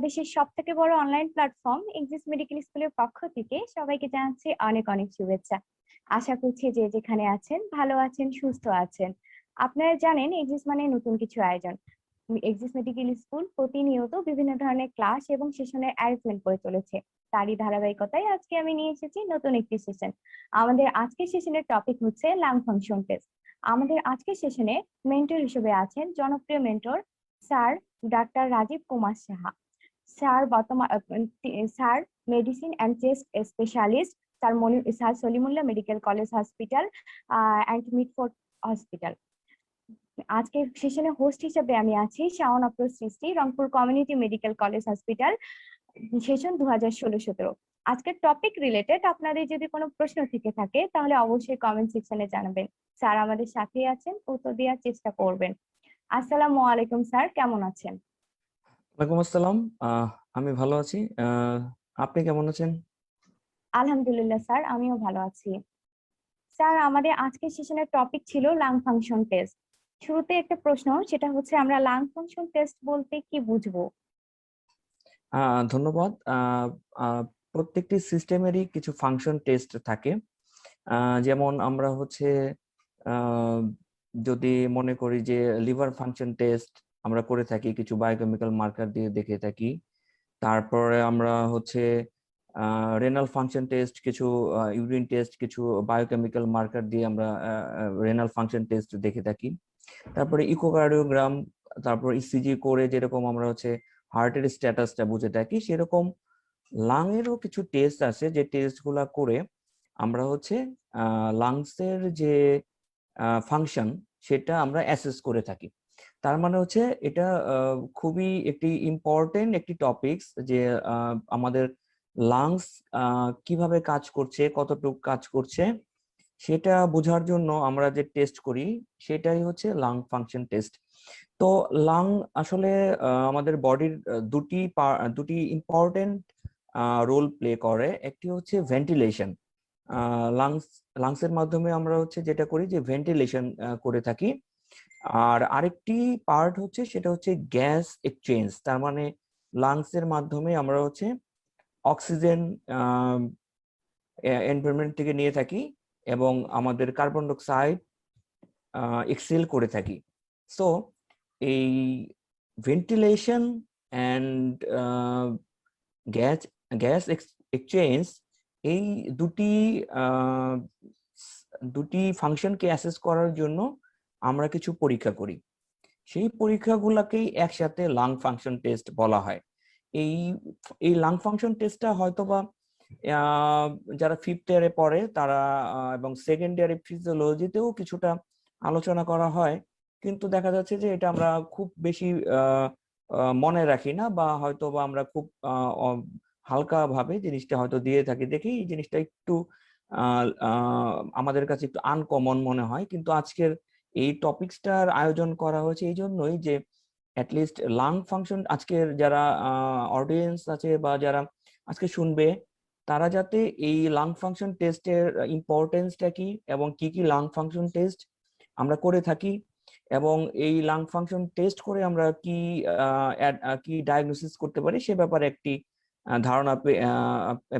বাংলাদেশের সবথেকে বড় অনলাইন প্ল্যাটফর্ম এক্সিস মেডিকেল স্কুলের পক্ষ থেকে সবাইকে জানাচ্ছি অনেক অনেক শুভেচ্ছা। আশা করছি যে যেখানে আছেন ভালো আছেন, সুস্থ আছেন। আপনারা জানেন এক্সিস মানে নতুন কিছু আয়োজন। এক্সিস মেডিকেল স্কুল প্রতিনিয়ত বিভিন্ন ধরনের ক্লাস এবং সেশনের অ্যারেঞ্জমেন্ট করে চলেছে। তারই ধারাবাহিকতায় আজকে আমি নিয়ে এসেছি নতুন একটি সেশন। আমাদের আজকের সেশনের টপিক হচ্ছে লাং ফাংশন টেস্ট। আমাদের আজকের সেশনে মেন্টর হিসেবে আছেন জনপ্রিয় মেন্টর স্যার ডাক্তার Rajib Kumar Saha. Sir medicine and chest specialist, sir Salimullah medical college hospital and Mitford hospital. আজকে সেশনে হোস্ট হিসেবে আমি আছি Shaon Afroz Srishti, Rangpur community medical college hospital, session 2016-17। আজকের টপিক রিলেটেড আপনাদের যদি কোনো প্রশ্ন থেকে থাকে তাহলে অবশ্যই কমেন্ট সেকশনে জানাবেন। স্যার আমাদের সাথেই আছেন, উত্তর দেওয়ার চেষ্টা করবেন। আসসালামু আলাইকুম স্যার, কেমন আছেন? ওয়ালাইকুম আসসালাম। আমি ভালো আছি। আপনি কেমন আছেন? আলহামদুলিল্লাহ স্যার, আমিও ভালো আছি। স্যার আমাদের আজকের সেশনের টপিক ছিল লাং ফাংশন টেস্ট। শুরুতে একটা প্রশ্ন, সেটা হচ্ছে আমরা লাং ফাংশন টেস্ট বলতে কি বুঝবো? ধন্যবাদ। প্রত্যেকটি সিস্টেমেরই কিছু ফাংশন টেস্ট থাকে। যেমন আমরা হচ্ছে যদি মনে করি যে লিভার ফাংশন টেস্ট আমরা করে থাকি, কিছু বায়োকেমিক্যাল মার্কার দিয়ে দেখে থাকি। তারপরে আমরা হচ্ছে রেনাল ফাংশন টেস্ট, কিছু ইউরিন টেস্ট, কিছু বায়োকেমিক্যাল মার্কার দিয়ে আমরা রেনাল ফাংশন টেস্ট দেখে থাকি। তারপরে ইকোকার্ডিওগ্রাম, তারপর ইসিজি করে যেরকম আমরা হচ্ছে হার্টের স্ট্যাটাসটা বুঝে থাকি, সেরকম লাং এরও কিছু টেস্ট আছে যে টেস্টগুলা করে আমরা হচ্ছে লাংসের যে ফাংশন সেটা আমরা অ্যাসেস করে থাকি। তার মানে হচ্ছে এটা খুবই একটি ইম্পর্টেন্ট একটি টপিকস যে আমাদের লাংস কিভাবে কাজ করছে, কতটুকু কাজ করছে সেটা বোঝার জন্য আমরা যে টেস্ট করি সেটাই হচ্ছে লাং ফাংশন টেস্ট। তো লাং আসলে আমাদের বডির দুটি ইম্পর্টেন্ট রোল প্লে করে। একটি হচ্ছে ভেন্টিলেশন, লাংসের মাধ্যমে আমরা হচ্ছে যেটা করি যে ভেন্টিলেশন করে থাকি। আর আরেকটি পার্ট হচ্ছে সেটা হচ্ছে গ্যাস এক্সচেঞ্জ। তার মানে লাংসের মাধ্যমে আমরা হচ্ছে অক্সিজেন এনভায়রনমেন্ট থেকে নিয়ে থাকি এবং আমাদের কার্বন ডাই অক্সাইড এক্সেল করে থাকি। সো এই ventilation and gas gas exchange, এই দুটি দুটি ফাংশনকে অ্যাসেস করার জন্য আমরা কিছু পরীক্ষা করি। সেই পরীক্ষাগুলোকেই একসাথে লাং ফাংশন টেস্ট বলা হয়। এই এই লাং ফাংশন টেস্টটা হয়তোবা যারা 5th ইয়ারে পড়ে তারা এবং 2nd ইয়ারে ফিজিওলজিতেও কিছুটা আলোচনা করা হয়, কিন্তু দেখা যাচ্ছে যে এটা আমরা খুব বেশি মনে রাখি না, বা হয়তোবা আমরা খুব হালকা ভাবে জিনিসটা হয়তো দিয়ে থাকি, দেখি এই জিনিসটা একটু আমাদের কাছে একটু আনকমন মনে হয়। কিন্তু আজকের এই টপিকসটার আয়োজন করা হয়েছে এই জন্যই যে অ্যাটলিস্ট লাং ফাংশন, আজকের যারা অডিয়েন্স আছে বা যারা আজকে শুনবে, তারা যাতে এই লাং ফাংশন টেস্টের ইম্পর্টেন্সটা কি এবং কি কি লাং ফাংশন টেস্ট আমরা করে থাকি এবং এই লাং ফাংশন টেস্ট করে আমরা কি কি ডায়াগনোসিস করতে পারি সে ব্যাপারে একটি ধারণা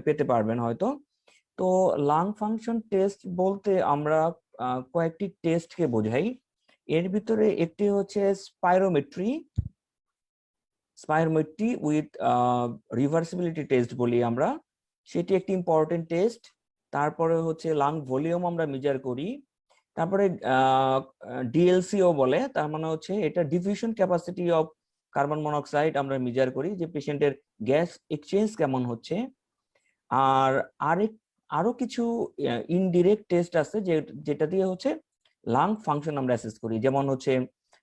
পেতে পারবেন হয়তো। তো লাং ফাংশন টেস্ট বলতে আমরা কয়েকটি টেস্টকে বোঝাই। এর ভিতরে একটি হচ্ছে স্পাইরোমেট্রি উইথ রিভার্সিবিলিটি টেস্ট বলি আমরা, সেটি একটি ইম্পর্টেন্ট টেস্ট। তারপরে হচ্ছে লাং ভলিউম আমরা মেজার করি। তারপরে ডিএলসিও বলে, তার মানে হচ্ছে এটা diffusion capacity of carbon monoxide আমরা মেজার করি, যে পেশেন্টের গ্যাস এক্সচেঞ্জ কেমন হচ্ছে। আর আরো কিছু ইনডিরেক্ট টেস্ট আছে যেটা দিয়ে হচ্ছে লাং ফাংশন আমরা অ্যাসেস করি। যেমন হচ্ছে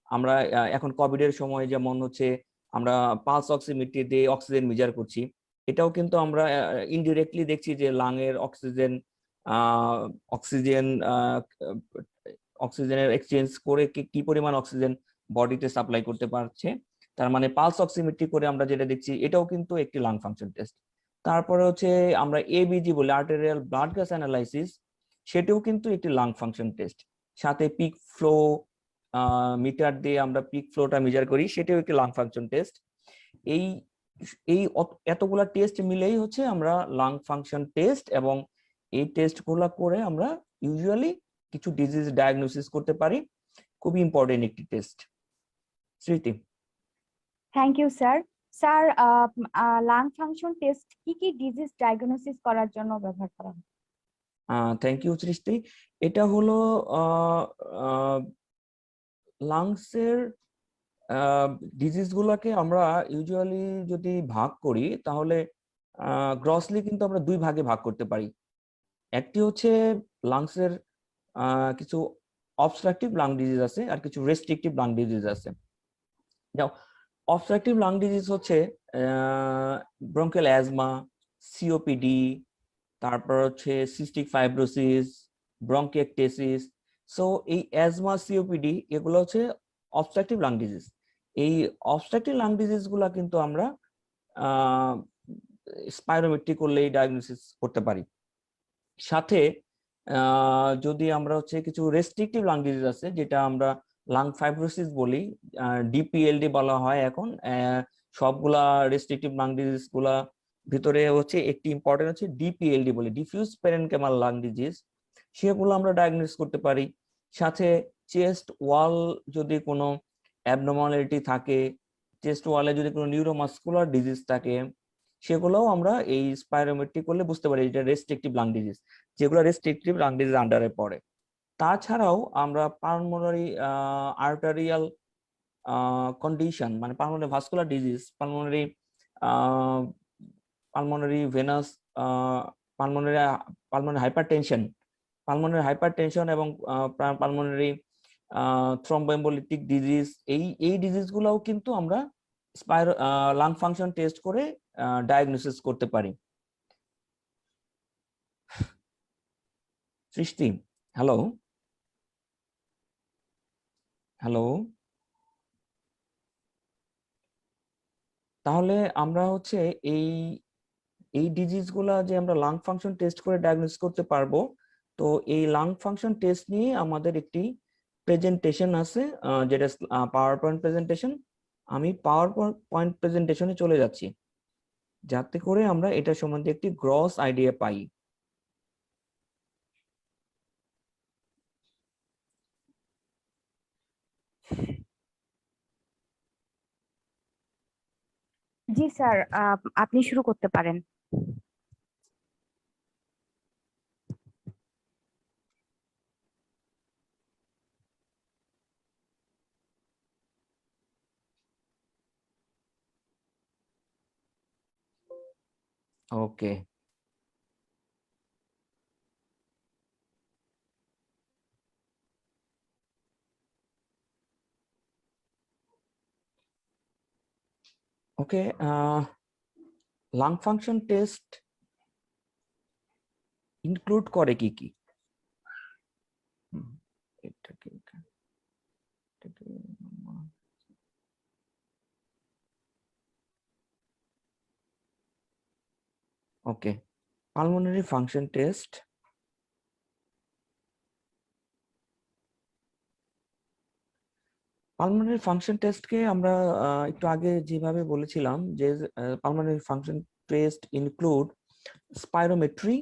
আমরা এখন কোভিড এর সময় যেমন হচ্ছে আমরা পালস অক্সিমিটার দিয়ে অক্সিজেন মেজার করছি, এটাও কিন্তু আমরা ইনডিরেক্টলি দেখছি যে লাং এর অক্সিজেনের এক্সচেঞ্জ করে কি পরিমাণ অক্সিজেন বডিতে সাপ্লাই করতে পারছে। তার মানে পালস অক্সিমিটার করে আমরা যেটা দেখছি এটাও কিন্তু একটি লাং ফাংশন টেস্ট। তারপরে হচ্ছে আমরা এবিজি বলি, আর্টেরিয়াল ব্লাড গ্যাস অ্যানালাইসিস, সেটাও কিন্তু একটি লাং ফাংশন টেস্ট। সাথে পিক ফ্লো মিটার দিয়ে আমরা পিক ফ্লোটা মেজার করি, সেটাও একটি লাং ফাংশন টেস্ট। এই এই এতগুলা টেস্ট মিলেই হচ্ছে আমরা লাং ফাংশন টেস্ট, এবং এই টেস্টগুলো করে আমরা ইউজুয়ালি কিছু ডিজিজ ডায়াগনোসিস করতে পারি। খুবই ইম্পর্টেন্ট একটি test. Smriti. Thank you sir. Sir, lung function test কি কি ডিজিজ ডায়াগনোসিস করার জন্য ব্যবহার করা হয়? থ্যাংক ইউ সৃষ্টি। এটা হলো লাংসের ডিজিজ গুলাকে আমরা ইউজুয়ালি যদি ভাগ করি তাহলে গ্রসলি কিন্তু আমরা দুই ভাগে ভাগ করতে পারি। একটি হচ্ছে লাংসের কিছু অবস্ট্রাকটিভ লাং ডিজিজ আছে, আর কিছু রেস্ট্রিকটিভ লাং ডিজিজ আছে। অবস্ট্রাকটিভ লাং ডিজিজ হচ্ছে ব্রঙ্কিয়াল অ্যাজমা, সিওপিডি, তারপর হচ্ছে সিস্টিক ফাইব্রোসিস, ব্রঙ্কিয়েকটেসিস। সো এই অ্যাজমা, সিওপিডি এগুলো হচ্ছে অবস্ট্রাকটিভ লাং ডিজিজ। এই অবস্ট্রাকটিভ লাং ডিজিজ গুলা কিন্তু আমরা স্পাইরোমেট্রি করলেই ডায়াগনোসিস করতে পারি। সাথে যদি আমরা হচ্ছে কিছু রেস্ট্রিকটিভ লাং ডিজিজ আছে, যেটা আমরা লাং ফাইব্রোসিস বলি, ডিপিএলডি বলা হয় এখন। সবগুলা রেস্ট্রিকটিভ লাং ডিজিজ গুলা ভিতরে হচ্ছে একটি ইম্পর্টেন্ট হচ্ছে ডিপিএলডি বলি, ডিফিউজ প্যারেনকেমাল লাং ডিজিজ, সেগুলো আমরা ডায়াগনোস করতে পারি। সাথে চেস্ট ওয়াল যদি কোনো অ্যাবনর্মালিটি থাকে, চেস্ট ওয়ালে যদি কোনো নিউরোমাস্কুলার ডিজিজ থাকে, সেগুলোও আমরা এই স্পাইরোমেট্রি করলে বুঝতে পারি এটা রেস্ট্রিকটিভ লাং ডিজিজ, যেগুলো রেস্ট্রিকটিভ লাং ডিজিজ আন্ডারে পড়ে। তাছাড়াও আমরা পালমোনারি আর্টারিয়াল কন্ডিশন, মানে pulmonary vascular disease, pulmonary venous, pulmonary hypertension এবং পালমোনারি থ্রম্বোএম্বোলিটিক ডিজিজ, এই ডিজিজ গুলাও কিন্তু আমরা লাং ফাংশন টেস্ট করে ডায়াগনোসিস করতে পারি। সৃষ্টি, হ্যালো হ্যালো। তাহলে আমরা হচ্ছে এই এই ডিজিজ গুলা যে আমরা লাং ফাংশন টেস্ট করে ডায়াগনোসিস করতে পারবো, তো এই লাং ফাংশন টেস্ট নিয়ে আমাদের একটি প্রেজেন্টেশন আছে, যেটা পাওয়ার পয়েন্ট প্রেজেন্টেশন। আমি পাওয়ার পয়েন্ট প্রেজেন্টেশনে চলে যাচ্ছি, যাতে করে আমরা এটা সম্বন্ধে একটি গ্রস আইডিয়া পাই। জি স্যার, আপনি শুরু করতে পারেন। Okay, okay. Lung function test include করে কি কি? Okay, pulmonary function test pulmonary function টেস্টকে আমরা একটু আগে যেভাবে বলেছিলাম যে pulmonary function test include spirometry,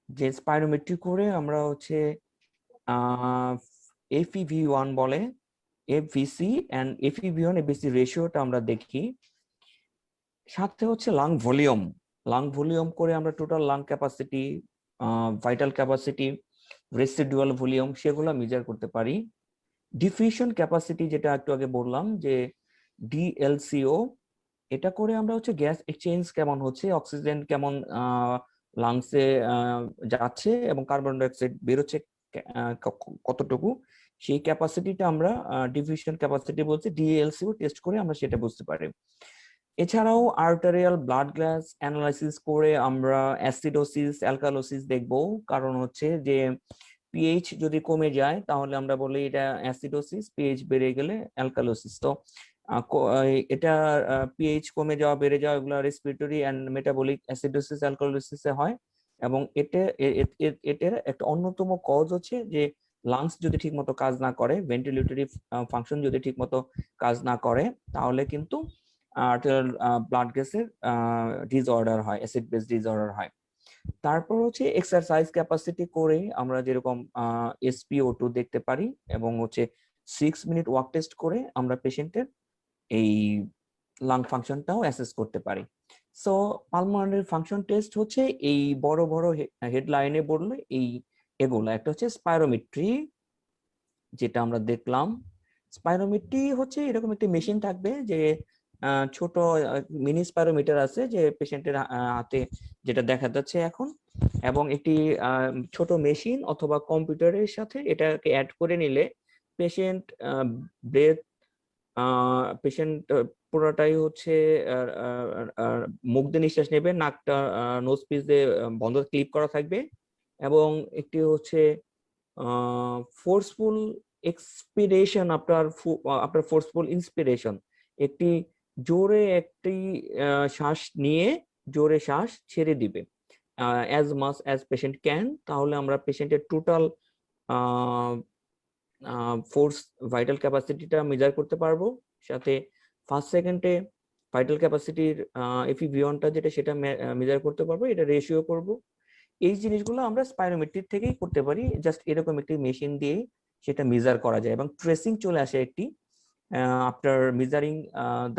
যে স্পাইরোমেট্রি করে আমরা হচ্ছে FEV1 বলে, FVC এন্ড FEV1 FVC রেশিওটা আমরা দেখি। সাথে হচ্ছে লাং ভলিউম করে আমরা total lung capacity, vital capacity, residual volume সেগুলো মেজার করতে পারি। ডিফিউশন ক্যাপাসিটি, যেটা একটু আগে বললাম যে DLCO, এটা করে আমরা হচ্ছে গ্যাস এক্সচেঞ্জ কেমন হচ্ছে, অক্সিজেন কেমন লাংসে যাচ্ছে এবং কার্বন ডাইঅক্সাইড বেরোচ্ছে কতটুকু, সেই ক্যাপাসিটিটা আমরা ডিফিউশন ক্যাপাসিটি বলছি, DLCO টেস্ট করে আমরা সেটা বুঝতে পারি। এছাড়াও আর্টারিয়াল ব্লাড গ্যাস অ্যানালাইসিস করে আমরা অ্যাসিডোসিস, অ্যালকালোসিস দেখব, কারণ হচ্ছে যে পিএইচ যদি কমে যায় তাহলে আমরা বলি এটা অ্যাসিডোসিস, পিএইচ বেড়ে গেলে অ্যালকালোসিস। তো এটা পিএইচ কমে যাওয়া, বেড়ে যাওয়া, এগুলো রেসপিরেটরি এন্ড মেটাবলিক অ্যাসিডোসিস, অ্যালকালোসিসে হয়। এবং এটার একটা অন্যতম কজ হচ্ছে যে লাংস যদি ঠিকমতো কাজ না করে, ভেন্টিলেটরি ফাংশন যদি ঠিকমতো কাজ না করে, তাহলে কিন্তু আর্টেরিয়াল ব্লাড গ্যাসের ডিসঅর্ডার হয়, অ্যাসিড বেস ডিসঅর্ডার হয়। তারপর হচ্ছে এক্সারসাইজ ক্যাপাসিটি করে আমরা যেরকম SpO2 দেখতে পারি, এবং হচ্ছে 6 মিনিট ওয়াক টেস্ট করে আমরা পেশেন্টের এই লাং ফাংশনটাও অ্যাসেস করতে পারি। সো পালমোনারি ফাংশন টেস্ট হচ্ছে এই বড় বড় হেডলাইনে বললে এই এগুলো। একটা হচ্ছে স্পাইরোমেট্রি, যেটা আমরা দেখলাম। স্পাইরোমেট্রি হচ্ছে এরকম একটি মেশিন থাকবে যে ছোট মিনি স্পাইরোমিটার আছে যে পেশেন্টের হাতে যেটা দেখা যাচ্ছে এখন, এবং একটি ছোট মেশিন অথবা কম্পিউটারের সাথে এটাকে অ্যাড করে নিলে পেশেন্ট ব্রেথ পেশেন্ট পুরোটাই হচ্ছে মুখ দিয়ে নিঃশ্বাস নেবে, নাকটা নোজ পিস দিয়ে বন্ধ ক্লিপ করা থাকবে, এবং একটি হচ্ছে forceful expiration after forceful inspiration, একটি জোরে একটি শ্বাস নিয়ে জোরে শ্বাস ছেড়ে দিবে as much as patient can. তাহলে আমরা পেশেন্টের টোটাল ফোর্স ভাইটাল ক্যাপাসিটিটা মেজার করতে পারবো, সাথে ফার্স্ট সেকেন্ডে ভাইটাল ক্যাপাসিটির এফিভিয়নটা যেটা সেটা মেজার করতে পারবো, এটা রেশিও করব। এই জিনিসগুলো আমরা স্পাইরোমেট্রি থেকেই করতে পারি, জাস্ট এরকম একটি মেশিন দিয়ে সেটা মেজার করা যায়, এবং ট্রেসিং চলে আসে একটি after measuring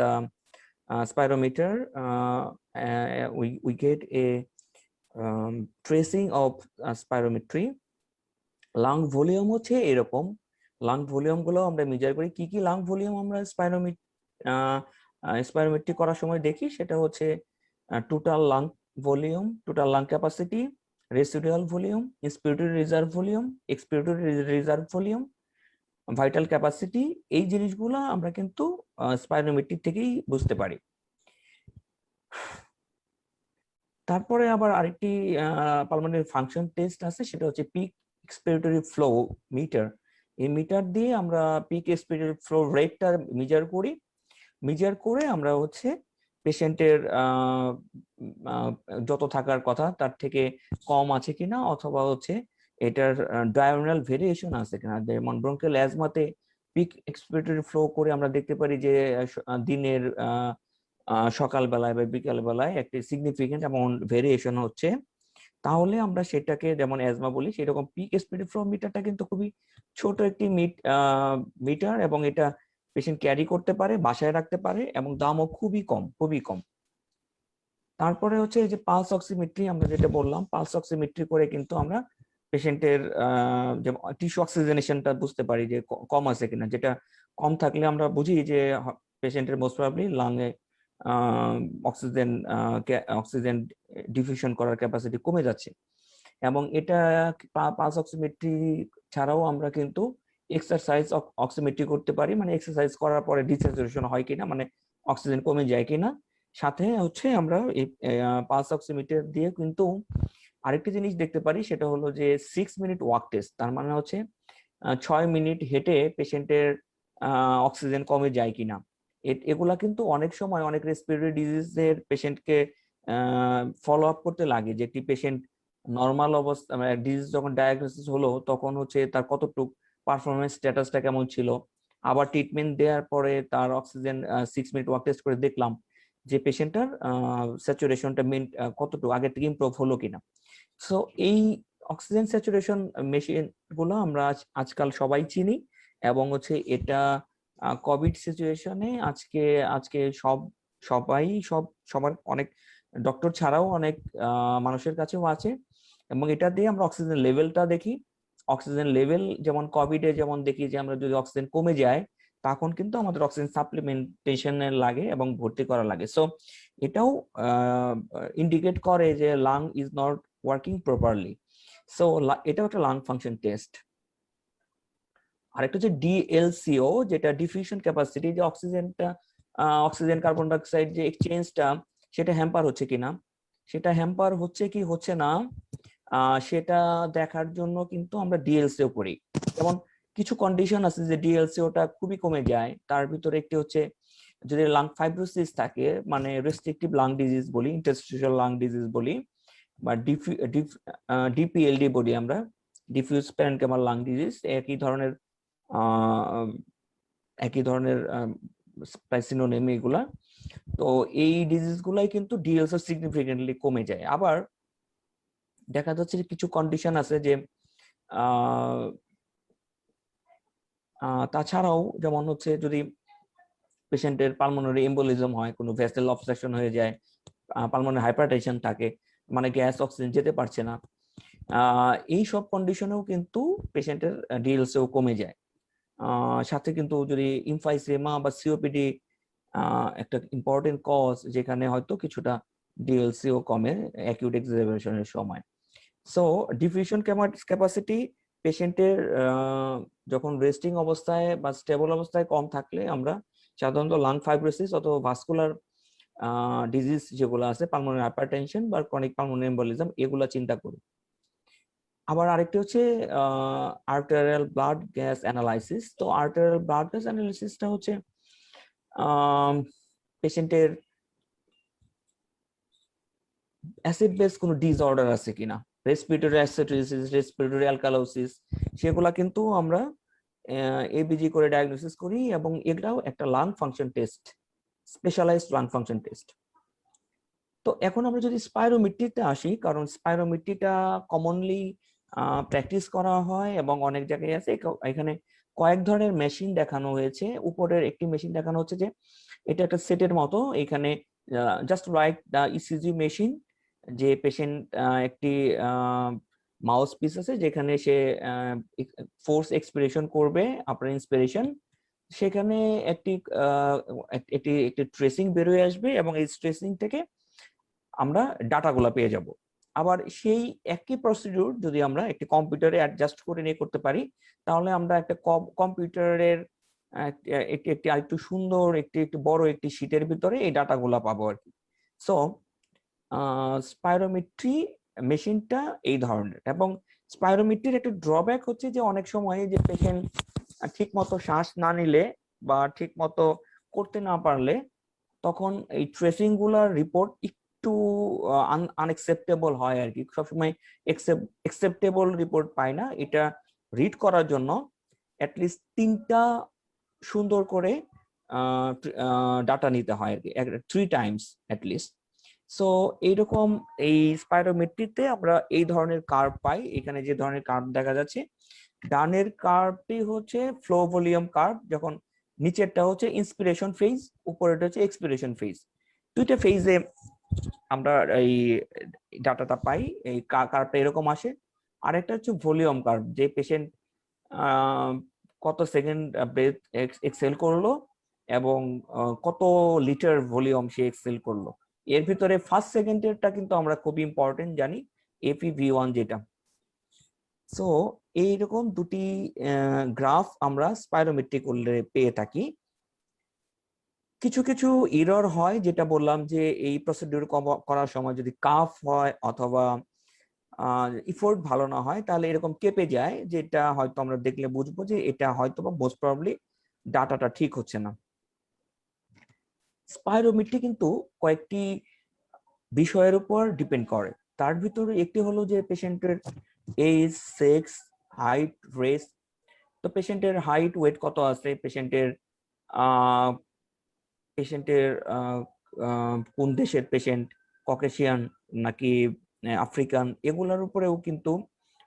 the spirometer, we get a tracing of spirometry. Lung volume হচ্ছে এরকম, লাং ভলিউম গুলো আমরা মেজার করি। কি কি লাং ভলিউম আমরা স্পাইরোমেট্রি করার সময় দেখি, সেটা হচ্ছে total lung volume, total lung capacity, residual volume, inspiratory reserve volume, expiratory reserve volume, vital capacity. এই জিনিসগুলো আমরা কিন্তু স্পাইরোমেট্রি থেকেই বুঝতে পারি। তারপরে আবার আরেকটি পালমোনারি ফাংশন টেস্ট আছে, সেটা হচ্ছে পিক এক্সপিরেটরি ফ্লো মিটার। এই মিটার দিয়ে আমরা পিক এক্সপিরেটরি ফ্লো রেটটা মেজার করি, মেজার করে আমরা হচ্ছে পেশেন্টের যত থাকার কথা তার থেকে কম আছে কিনা, অথবা হচ্ছে এটার ডায়াগোনাল ভেরিয়েশন আছে কিনা। যেমন ব্রঙ্কিয়াল অ্যাজমাতে পিক এক্সপিরেটরি ফ্লো করে আমরা দেখতে পারি যে দিনের সকাল বেলায় বা বিকাল বেলায় একটি সিগনিফিকেন্ট অ্যামাউন্ট ভেরিয়েশন হচ্ছে, তাহলে আমরা সেটাকে যেমন অ্যাজমা বলি। সেরকম পিক এক্সপিরেটরি ফ্লো মিটারটা কিন্তু খুবই ছোট একটি মিটার, এবং এটা পেশেন্ট ক্যারি করতে পারে, বাসায় রাখতে পারে, এবং দামও খুবই কম, খুবই কম। তারপরে হচ্ছে এই যে পালস অক্সিমেট্রি, আমরা যেটা বললাম, পালস অক্সিমেট্রি করে কিন্তু আমরা পেশেন্টের যেমন টিস্যু অক্সিজেনেশনটা বুঝতে পারি যে কম আছে কিনা। যেটা কম থাকলে আমরা বুঝি যে পেশেন্টের মোস্ট প্রবাবলি লাংয়ে অক্সিজেন অক্সিজেন ডিফিউশন করার ক্যাপাসিটি কমে যাচ্ছে। এবং এটা পালস অক্সিমেট্রি ছাড়াও আমরা কিন্তু এক্সারসাইজ অক্সিমেট্রি করতে পারি, মানে এক্সারসাইজ করার পরে ডিস্যাচুরেশন হয় কিনা, মানে অক্সিজেন কমে যায় কিনা। সাথে হচ্ছে আমরা এই পালস অক্সিমিটার দিয়ে কিন্তু আরেকটি জিনিস দেখতে পারি, সেটা হলো যে 6 মিনিট ওয়াক টেস্ট। তার মানে হচ্ছে 6 মিনিট হেঁটে পেশেন্টের অক্সিজেন কমে যায় কিনা। এগুলা কিন্তু অনেক সময় অনেক রেসপিরেটরি ডিজিজের পেশেন্টকে ফলো আপ করতে লাগে, যে একটি পেশেন্ট নর্মাল অবস্থা ডিজিজ যখন ডায়াগনোসিস হলো তখন হচ্ছে তার কতটুকু পারফরমেন্স স্ট্যাটাসটা কেমন ছিল, আবার ট্রিটমেন্ট দেওয়ার পরে তার অক্সিজেন 6 মিনিট ওয়াক টেস্ট করে দেখলাম যে পেশেন্টটার স্যাচুরেশনটা কতটুকু আগের থেকে ইমপ্রুভ হলো কিনা। সো এই অক্সিজেন স্যাচুরেশন মেশিন গুলো আমরা আজকাল সবাই চিনি, এবং হচ্ছে এটা কোভিড সিচুয়েশনে আজকে সবার অনেক ডক্টর ছাড়াও অনেক মানুষের কাছেও আছে, এবং এটা দিয়ে আমরা অক্সিজেন লেভেলটা দেখি। অক্সিজেন লেভেল যেমন কোভিডে যেমন দেখি যে আমরা যদি অক্সিজেন কমে যায় তখন কিন্তু আমাদের অক্সিজেন সাপ্লিমেন্টেশনের লাগে এবং ভর্তি করা লাগে। সো এটাও ইন্ডিকেট করে যে lung is not working properly. So এটাও একটা লাং ফাংশন টেস্ট। আরেকটা হচ্ছে ডিএলসিও, যেটা ডিফিউশন ক্যাপাসিটি, যে অক্সিজেন কার্বন ডাইঅক্সাইড যে এক্সচেঞ্জটা সেটা হ্যাম্পার হচ্ছে কিনা, সেটা হ্যাম্পার হচ্ছে কি হচ্ছে না সেটা দেখার জন্য কিন্তু আমরা ডিএলসিও করি। যেমন কিছু কন্ডিশন আছে যে ডিএলসিওটা খুবই কমে যায়, তার ভিতরে একটি হচ্ছে যদি লাং ফাইব্রোসিস থাকে, মানে রেস্ট্রিকটিভ লাং ডিজিজ বলি, ইন্টারস্টিশিয়াল লাং ডিজিজ বলি, বা ডিপিএলডি বলি আমরা, ডিফিউজ প্যারেনকাইমাল লাং ডিজিজ। একই ধরনের প্রায় সিনোনিম এগুলা। তো এই ডিজিজ গুলাই কিন্তু ডিএলসি সিগনিফিকেন্টলি কমে যায়। আবার দেখা যাচ্ছে যে কিছু কন্ডিশন আছে যে তাছাড়াও যেমন হচ্ছে যদি পেশেন্টের পালমোনারি এম্বোলিজম হয়, কোনো ভেসেল অবস্ট্রাকশন হয়ে যায়, পালমোনারি হাইপারটেনশন থাকে, মানে গ্যাস অক্সিজেন যেতে পারছে না, এই সব কন্ডিশনেও কিন্তু পেশেন্টের ডিএলসিও কমে যায়। সাথে কিন্তু যদি ইমফাইসেমা বা সিওপিডি একটা ইম্পর্টেন্ট কজ, যেখানে হয়তো কিছুটা ডিএলসিও কমে অ্যাকিউট এক্সারবেশনের সময়। সো ডিফিউশন ক্যাপাসিটি পেশেন্টের যখন রেস্টিং অবস্থায় বা স্টেবল অবস্থায় কম থাকলে আমরা সাধারণত লাং ফাইব্রোসিস অথবা ভাস্কুলার ডিজিজ যেগুলো আছে, পালমোনারি হাইপারটেনশন বা ক্রনিক পালমোনারি এম্বোলিজম, এগুলা চিন্তা করি। আবার আরেকটি হচ্ছে আর্টেরিয়াল ব্লাড গ্যাস অ্যানালাইসিস। তো আর্টেরিয়াল ব্লাড গ্যাস অ্যানালাইসিসটা হচ্ছে পেশেন্টের অ্যাসিড বেস কোনো ডিসঅর্ডার আছে কিনা, রেসপিরেটরি অ্যাসিডোসিস, রেসপিরেটরি অ্যালকালোসিস, সেগুলা কিন্তু আমরা এবিজি করে ডায়াগনোসিস করি, এবং এটাও একটা lung function test, specialised lung function test. তো এখন আমরা যদি স্পাইরোমেট্রিতে আসি, কারণ স্পাইরোমেট্রিটা কমনলি প্র্যাকটিস করা হয় এবং অনেক জায়গায় আছে। এখানে কয়েক ধরনের মেশিন দেখানো হয়েছে। উপরের একটি মেশিন দেখানো হচ্ছে যে এটা একটা সেটের মতো, এখানে just like the ECG machine, যে পেশেন্ট একটি মাউস পিস আছে যেখানে সে ফোর্স এক্সপিরেশন করবে, আপনার ইন্সপিরেশন, সেখানে একটি একটি একটি ট্রেসিং বেরোয় আসবে এবং এই ট্রেসিং থেকে আমরা ডাটাগুলো পেয়ে যাব। আবার সেই একই প্রসিডিউর যদি আমরা একটি কম্পিউটারে অ্যাডজাস্ট করে নিয়ে করতে পারি, তাহলে আমরা একটা কম্পিউটারের একটি একটি আরেকটু সুন্দর একটি বড় একটি শীটের ভিতরে এই ডাটাগুলো পাবো আর কি। সো স্পাইরোমেট্রি মেশিনটা এই ধরনের, এবং স্পাইরোমেট্রির একটা ড্রব্যাক হচ্ছে যে অনেক সময় যে পেশেন্ট ঠিক মতো শ্বাস না নিলে বা ঠিক মতো করতে না পারলে, তখন এই ট্রেসিং গুলার রিপোর্ট একটু আনএক্সেপ্টেবল হয় আর কি। সবসময় একসেপ্টেবল রিপোর্ট পাই না। এটা রিড করার জন্য অ্যাটলিস্ট 3টা সুন্দর করে ডাটা নিতে হয় আর কি, 3 টাইমস অ্যাটলিস্ট। সো এইরকম এই স্পাইরোমেট্রিতে আমরা এই ধরনের কার্ভ পাই। এখানে যে ধরনের কার্ভ দেখা যাচ্ছে, ডানের কার্ভটি হচ্ছে ফ্লো ভলিউম কার্ভ, যখন নিচেরটা হচ্ছে ইন্সপিরেশন ফেজ, উপরেরটা হচ্ছে এক্সপিরেশন ফেজ। দুইটা ফেজে আমরা এই ডাটাটা পাই, এই কার্ভটা এরকম আসে। আরেকটা হচ্ছে ভলিউম কার্ভ, যে পেশেন্ট কত সেকেন্ড ব্রেথ এক্সেল করলো এবং কত লিটার ভলিউম সে এক্সেল করলো। এর ভিতরে ফার্স্ট সেকেন্ডেরটা কিন্তু আমরা খুব ইম্পর্টেন্ট জানি, FEV1 যেটা। সো এইরকম দুটি গ্রাফ আমরা স্পাইরোমেট্রি করলে পেয়ে থাকি। কিছু কিছু এরর হয়, যেটা বললাম যে এই প্রসিডিউর করার সময় যদি কাফ হয় অথবা ইফোর্ট ভালো না হয়, তাহলে এরকম কেঁপে যায়, যেটা হয়তো আমরা দেখলে বুঝবো যে এটা হয়তো বা মোস্ট প্রবাবলি ডাটাটা ঠিক হচ্ছে না। স্পাইরোমেট্রি কিন্তু কয়েকটি বিষয়ের উপর ডিপেন্ড করে। তার ভিতরে একটি হলো যে পেশেন্টের এজ, সেক্স, হাইট, রেস। তো পেশেন্টের হাইট, ওয়েট কত আছে, পেশেন্টের পেশেন্টের কোন দেশের পেশেন্ট, ককেশিয়ান নাকি আফ্রিকান, এগুলোর উপরেও কিন্তু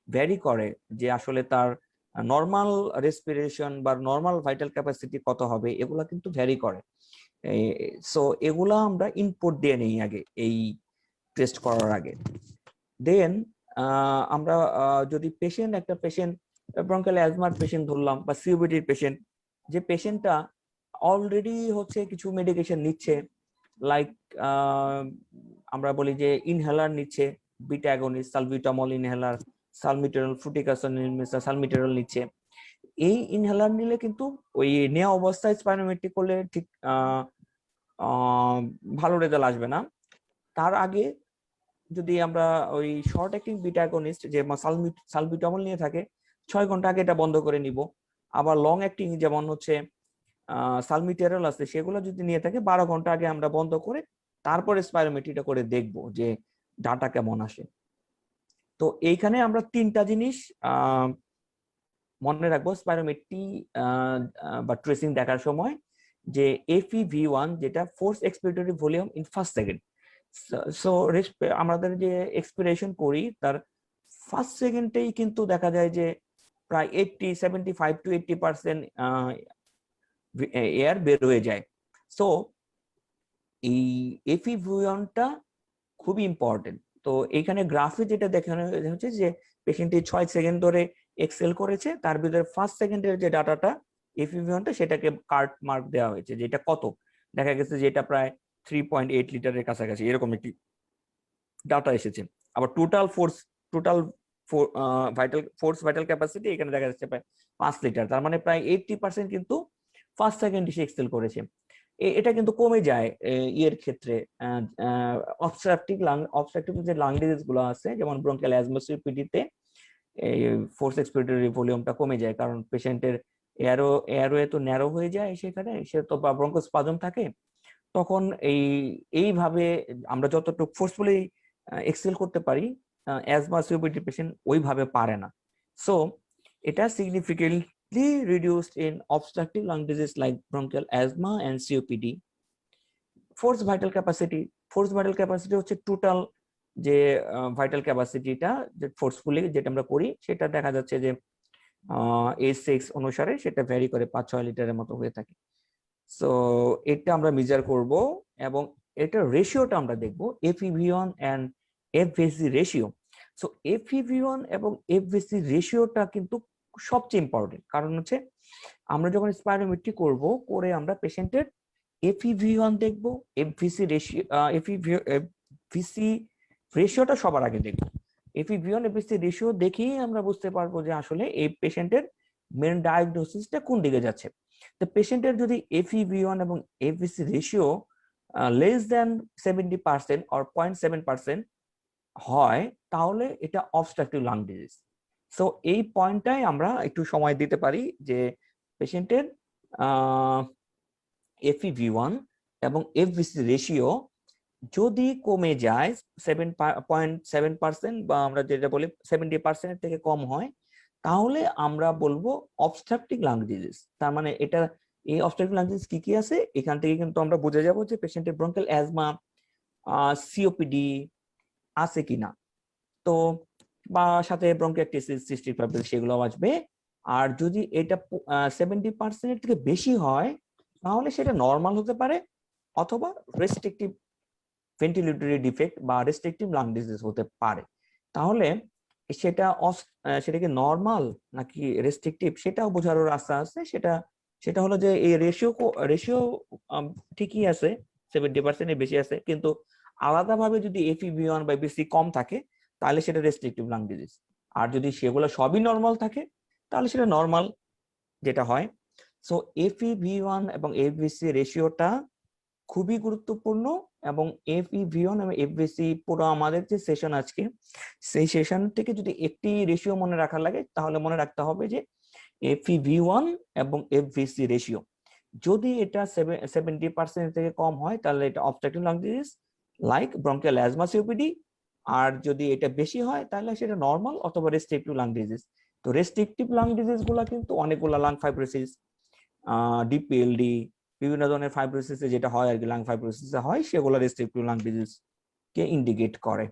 ভ্যারি করে যে আসলে তার নর্মাল রেসপিরেশন বা নর্মাল ভাইটাল ক্যাপাসিটি কত হবে, এগুলা কিন্তু ভ্যারি করে। সো এগুলা আমরা ইনপুট দিয়ে নেই আগে এই টেস্ট করার আগে। দেন আমরা যদি একটা পেশেন্ট ব্রঙ্কাল অ্যাজমার পেশেন্ট ধরলাম বা সিওপিডির পেশেন্ট, যে পেশেন্টটা অলরেডি হচ্ছে কিছু মেডিকেশন নিচ্ছে, লাইক আমরা বলি যে ইনহেলার নিচ্ছে, বিটা অ্যাগনিস্ট, সালবিউটামল ইনহেলার, সালমিটেরল, সালমিটেরল নিচ্ছে। এই ইনহেলার নিলে কিন্তু ওই নেওয়া অবস্থায় স্পাইরোমেট্রি করলে ঠিক ভালো রেজাল্ট আসবে না। তার আগে যদি আমরা ওই শর্ট অ্যাক্টিং বিটা অ্যাগনিস্ট যে সালবিউটামল নিয়ে থাকে, 6 ঘন্টা আগে এটা বন্ধ করে নিব। আবার লং অ্যাক্টিং যেমন হচ্ছে সালমিটেরল আছে, সেগুলো যদি নিয়ে থাকে 12 ঘন্টা আগে আমরা বন্ধ করে তারপরে স্পাইরোমেট্রিটা করে দেখব যে ডাটা কেমন আসে। তো এইখানে আমরা 3টা জিনিস মনে রাখবো স্পাইরোমেট্রি বা ট্রেসিং দেখার সময়। যে FEV1 যেটা force expiratory volume in first second. So আমাদের যে এক্সপিরেশন করি তার ফার্স্ট সেকেন্ডেই কিন্তু দেখা যায় যে প্রায় 75 to 80% এয়ার বের হয়ে যায়। সো এই FEV1টা খুবই ইম্পর্টেন্ট। তো এইখানে গ্রাফে যেটা দেখানো হচ্ছে যে পেশেন্টটি 6 সেকেন্ড ধরে এক্সেল করেছে, তার ভিতরে ফার্স্ট সেকেন্ডের যে ডাটাটা FEV1টা সেটাকে কার্ট মার্ক দেওয়া হয়েছে যে এটা কত, দেখা গেছে যে এটা প্রায় 3.8 লিটারের কাছাকাছি এরকম একটি ডাটা এসেছে। আবার টোটাল ভাইটাল ক্যাপাসিটি এখানে দেখা যাচ্ছে প্রায় 5 লিটার, তার মানে প্রায় 80% কিন্তু ফার্স্ট সেকেন্ড সে এক্সেল করেছে। এটা কিন্তু কমে যায় ইয়ের ক্ষেত্রে, অবস্ট্রাকটিভ যে লাং ডিজিজ গুলো আছে যেমন ব্রঙ্কিয়াল অ্যাজমা সিওপিডি তে এই ফোর্স এক্সপিরেটরি ভলিউমটা কমে যায়, কারণ পেশেন্টের এয়ারওয়ে তো ন্যারো হয়ে যায়, সেখানে সে তো বা ব্রঙ্কোস্পাজম থাকে, তখন এইভাবে আমরা যতটুকু ফোর্সফুলি এক্সেল করতে পারি অ্যাজমা সিওপিডি পেশেন্ট ওইভাবে পারে না। সো এটা significantly reduced in obstructive lung disease like bronchial asthma and COPD. Force vital capacity হচ্ছে টোটাল যে ভাইটাল ক্যাপাসিটিটা যে ফোর্সফুলি যেটা আমরা করি সেটা দেখা যাচ্ছে যে A6 অনুসারে সেটা ভ্যারি করে 5-6 লিটারের মতো হয়ে থাকে। সো এটা আমরা মেজার করব এবং এটা রেশিওটা আমরা দেখব FEV1 and FVC ratio. So FEV1 এবং FVC রেশিওটা কিন্তু সবচেয়ে ইম্পর্টেন্ট, কারণ হচ্ছে আমরা যখন স্পাইরোমেট্রি করব করে আমরা পেশেন্টের FEV1 দেখব, FVC রেশিওটা সবার আগে দেখব। FEV1 FVC রেশিও দেখেই আমরা বুঝতে পারবো যে আসলে এই পেশেন্টের মেন ডায়াগনোসিসটা কোন দিকে যাচ্ছে। তো পেশেন্টের যদি FEV1 এবং FVC ratio less than 70% or 0.7% হয় তাহলে এটা অবস্ট্রাকটিভ লাং ডিজিজ। সো এই পয়েন্টটাই আমরা একটু সময় দিতে পারি যে পেশেন্টের FEV1 এবং FVC রেশিও যদি কমে যায় 7.7% বা আমরা যেটা বলি 70% থেকে কম হয়, তাহলে আমরা বলবো অবস্ট্রাকটিভ লাং ডিজিজ। তার মানে এটা এই অবস্ট্রাকটিভ লাং ডিজিজ কি কি আছে এখান থেকে কিন্তু আমরা বুঝে যাব যে পেশেন্টের ব্রঙ্কিয়াল অ্যাজমা, COPD আছে কিনা, তো বা সাথে ব্রঙ্কিয়াইটিস, সিস্টিক ফাইব্রোসিস সেগুলো আসবে। আর যদি এটা 70% থেকে বেশি হয় তাহলে সেটা নর্মাল হতে পারে অথবা রেস্ট্রিকটিভ ভেন্টিলেটরি ডিফেক্ট বা রেস্ট্রিকটিভ লাং ডিজিজ হতে পারে। তাহলে সেটা কি নর্মাল নাকি রেস্ট্রিকটিভ সেটাও বোঝার রাস্তা আছে। সেটা হলো যে এই রেশিও ঠিকই আছে, 70% এর বেশি আছে, কিন্তু আলাদাভাবে যদি FEV1 বা FVC কম থাকে তাহলে সেটা রেস্ট্রিকটিভ লাং ডিজিজ। আর যদি সেগুলো সবই নর্মাল থাকে তাহলে সেটা নর্মাল যেটা হয়। সো FEV1 এবং FVC রেশিওটা খুবই গুরুত্বপূর্ণ, এবং FEV1 এবং FVC পুরো আমাদের যে সেশন আজকে সেই সেশন থেকে যদি একটি রেশিও মনে রাখা লাগে তাহলে মনে রাখতে হবে যে FEV1 এবং FVC রেশিও যদি এটা 70% থেকে কম হয় তাহলে এটা obstructive lung disease like bronchial asthma COPD, আর যদি এটা বেশি হয় তাহলে সেটা নর্মাল অথবা রেস্ট্রিকটিভ লাং ডিজিজ। তো রেস্ট্রিকটিভ লাং ডিজিজ গুলা কিন্তু অনেকগুলো লাং ফাইব্রোসিস, DPLD, বিভিন্ন ধরনের ফাইব্রোসিসে যেটা হয় আর কি লাং ফাইব্রোসিসে হয় সেগুলো রেস্ট্রিকটিভ লাং ডিজিজ কে ইন্ডিকেট করে।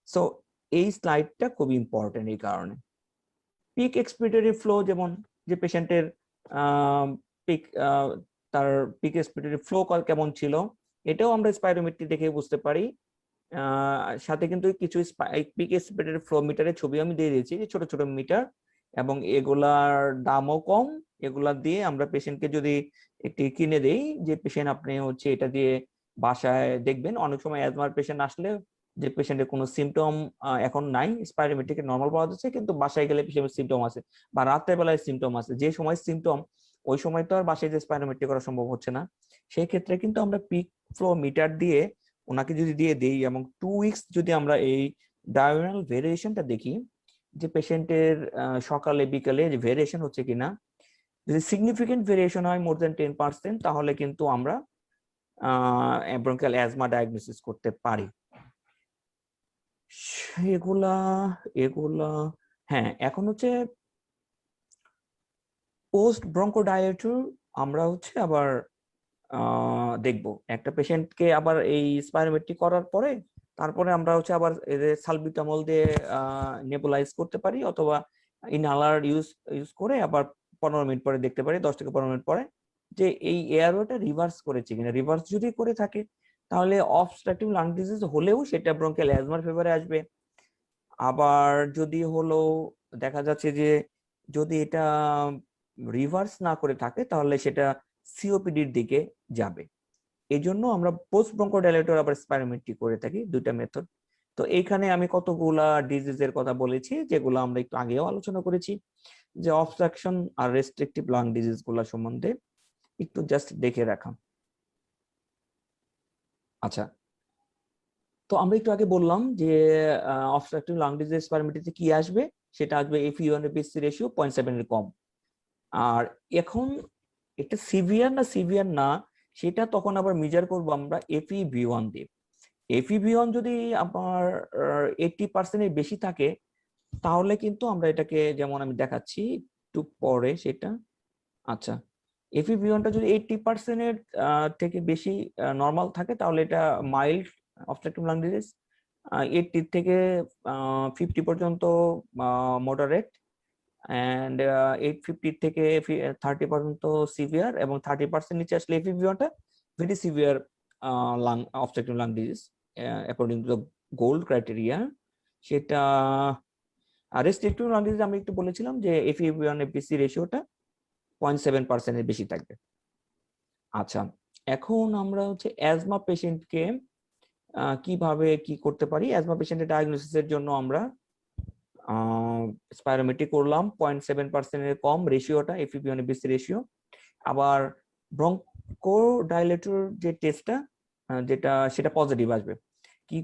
সো এই স্লাইডটা খুব ইম্পর্টেন্ট এই কারণে। পিক এক্সপিরেটরি ফ্লো, যেমন যে পেশেন্টের পিক তার পিক এক্সপিরেটরি ফ্লো কেমন ছিল এটাও আমরা স্পাইরোমেট্রি দেখে বুঝতে পারি। সাথে কিন্তু কিছু পিক এক্সপিরেটরি ফ্লো মিটারের ছবি আমি দিয়ে দিয়েছি, ছোট ছোট মিটার, এবং এগুলার দামও কম। এগুলা দিয়ে আমরা পেশেন্টকে যদি একটি কিনে দেই যে পেশেন্ট আপনি হচ্ছে এটা দিয়ে বাসায় দেখবেন। অনেক সময় অ্যাজমার পেশেন্ট আসলে যে পেশেন্টের কোনো সিমটম এখন নাই, স্পাইরোমেট্রিকে নর্মাল পাওয়া যাচ্ছে, কিন্তু বাসায় গেলে পেশেন্টের সিমটম আছে বা রাতের বেলায় সিমটম আছে, যে সময় সিমটম ওই সময় তো আর বাসায় যে স্পাইরোমেট্রি করা সম্ভব হচ্ছে না। সেই ক্ষেত্রে কিন্তু আমরা পিক ফ্লো মিটার দিয়ে ওনাকে যদি দিয়ে দিই এবং 2 উইকস যদি আমরা এই ডায়াগোনাল ভেরিয়েশনটা দেখি যে পেশেন্টের সকালে বিকালে যে ভেরিয়েশন হচ্ছে কিনা, যদি সিগনিফিকেন্ট ভেরিয়েশন হয় মোর দেন 10% তাহলে কিন্তু আমরা ব্রঙ্কিয়াল অ্যাজমা ডায়াগনোসিস করতে পারি। এগুলা এগুলা হ্যাঁ, এখন হচ্ছে পোস্ট ব্রঙ্কোডায়াটর আমরা হচ্ছে আবার দেখবো একটা পেশেন্টকে আবার এই স্পাইরোমেট্রি করার পরে তারপরে আমরা হচ্ছে আবার সালবিউটামল দিয়ে নেবুলাইজ করতে পারি, অথবা ইনহালার ইউজ করে আবার 15 মিনিট পরে দেখতে পারি, 10 থেকে 15 মিনিট পরে, যে এই এয়ারওয়েটা রিভার্স করেছে কিনা। রিভার্স যদি করে থাকে তাহলে অবস্ট্রাকটিভ লাং ডিজিজ হলেও সেটা ব্রঙ্কিয়াল অ্যাজমার ফেভারে আসবে। আবার যদি হলো দেখা যাচ্ছে যে যদি এটা রিভার্স না করে থাকে তাহলে সেটা সিওপিডির দিকে যাবে। এই জন্য আমরা পোস্ট ব্রঙ্কোডাইলেটর আবার স্পাইরোমেট্রি করে থাকি, দুইটা মেথড। তো এইখানে আমি কতগুলা ডিজিজের কথা বলেছি যেগুলো আমরা একটু আগেও আলোচনা করেছি, যে অবস্ট্রাকশন আর রেস্ট্রিকটিভ লাং ডিজিজ গুলা সম্বন্ধে একটু জাস্ট দেখে রাখা। আচ্ছা, তো আমরা একটু আগে বললাম যে অবস্ট্রাকটিভ লাং ডিজিজ স্পাইরোমেট্রিতে কি আসবে, সেটা আসবে FeV1 এপিসি রেশিও 0.7 এর কম। আর এখন এটা সিভিয়ার না সিভিয়ার না সেটা তখন আবার মেজার করবো আমরা FeV1 দিয়ে। FeV1 যদি আমার 80% এর বেশি থাকে তাহলে কিন্তু আমরা এটাকে, যেমন আমি দেখাচ্ছি একটু পরে সেটা। আচ্ছা, FeV1টা যদি 80% এর থেকে বেশি নর্মাল থাকে তাহলে এটা মাইল্ড অবস্ট্রাকটিভ লাং ডিজিজ, 80 থেকে 50 পর্যন্ত মডারেট, অ্যান্ড 850 থেকে 30 পর্যন্ত সিভিয়ার, এবং 30% নিচে আসলে FeV1টা very severe lung obstructive lung disease according to the GOLD criteria. সেটা রেস্ট্রিকটিভ লাং ডিজিজ আমি একটু বলেছিলাম যে FeV1 এপিসি রেশিওটা 0.7% এর বেশি থাকবে। আচ্ছা, এখন আমরা হচ্ছে অ্যাজমা পেশেন্টকে কিভাবে কি করতে পারি। অ্যাজমা পেশেন্টের ডায়াগনোসিসের জন্য আমরা স্পাইরোমেট্রি করলাম, 0.7% এর কম রেশিওটা FeV1 এপিসি রেশিও। আবার ব্রঙ্কোডাইলেটর যে টেস্টটা যেটা সেটা পজিটিভ আসবে।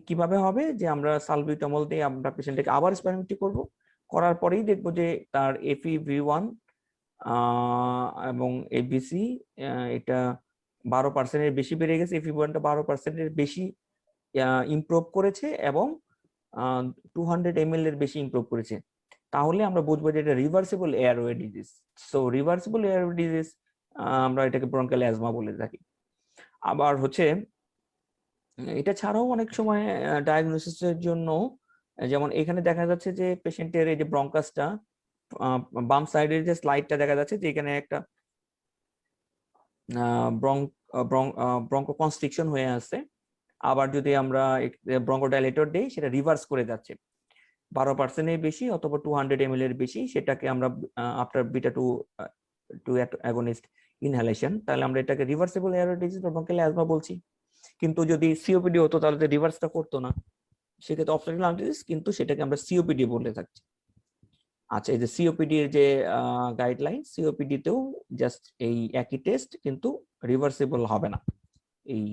কিভাবে হবে, যে আমরা সালবিউটামল দিয়ে আমরা পেশেন্টকে আবার স্পাইরোমেট্রি করব, করার পরেই দেখবো যে তার FeV1 এবং এবিসি এটা 12% এর বেশি বেড়ে গেছে, FeV1টা 12% এর বেশি ইমপ্রুভ করেছে, এবং 200 ml এর বেশি ইমপ্রুভ করেছে। তাহলে আমরা বুঝবো যে এটা reversible airway disease. So reversible airway disease আমরা এটাকে ব্রঙ্কিয়াল অ্যাজমা বলে থাকি। আবার হচ্ছে এটা ছাড়াও অনেক সময় ডায়াগনোসিসের জন্য, যেমন এখানে দেখা যাচ্ছে যে পেশেন্টের এই যে ব্রঙ্কাসটা, বাম সাইডের যে স্লাইডটা দেখা যাচ্ছে যে এখানে একটা ব্রঙ্কো কনস্ট্রিকশন হয়ে আছে। আবার যদি আমরা ব্রঙ্কোডাইলেটর দেই সেটা রিভার্স করে যাচ্ছে, 12% এর বেশি অথবা 200 ml এর বেশি, সেটাকে আমরা after beta two agonist inhalation, তাহলে আমরা এটাকে রিভার্সিবল এয়ারওয়ে ডিজিজ বা ব্রঙ্কিয়াল অ্যাজমা বলছি। কিন্তু যদি সিওপিডি হতো তাহলে তো রিভার্সটা করতো না, সেক্ষেত্রে অবস্ট্রাকটিভ লাং ডিজিজ, কিন্তু সেটাকে আমরা সিওপিডি বলে থাকছি। আচ্ছা, এই যে সিওপিডি এর যে গাইডলাইন, সিওপিডি তেও জাস্ট এই একই টেস্ট, কিন্তু রিভার্সিবল হবে না এই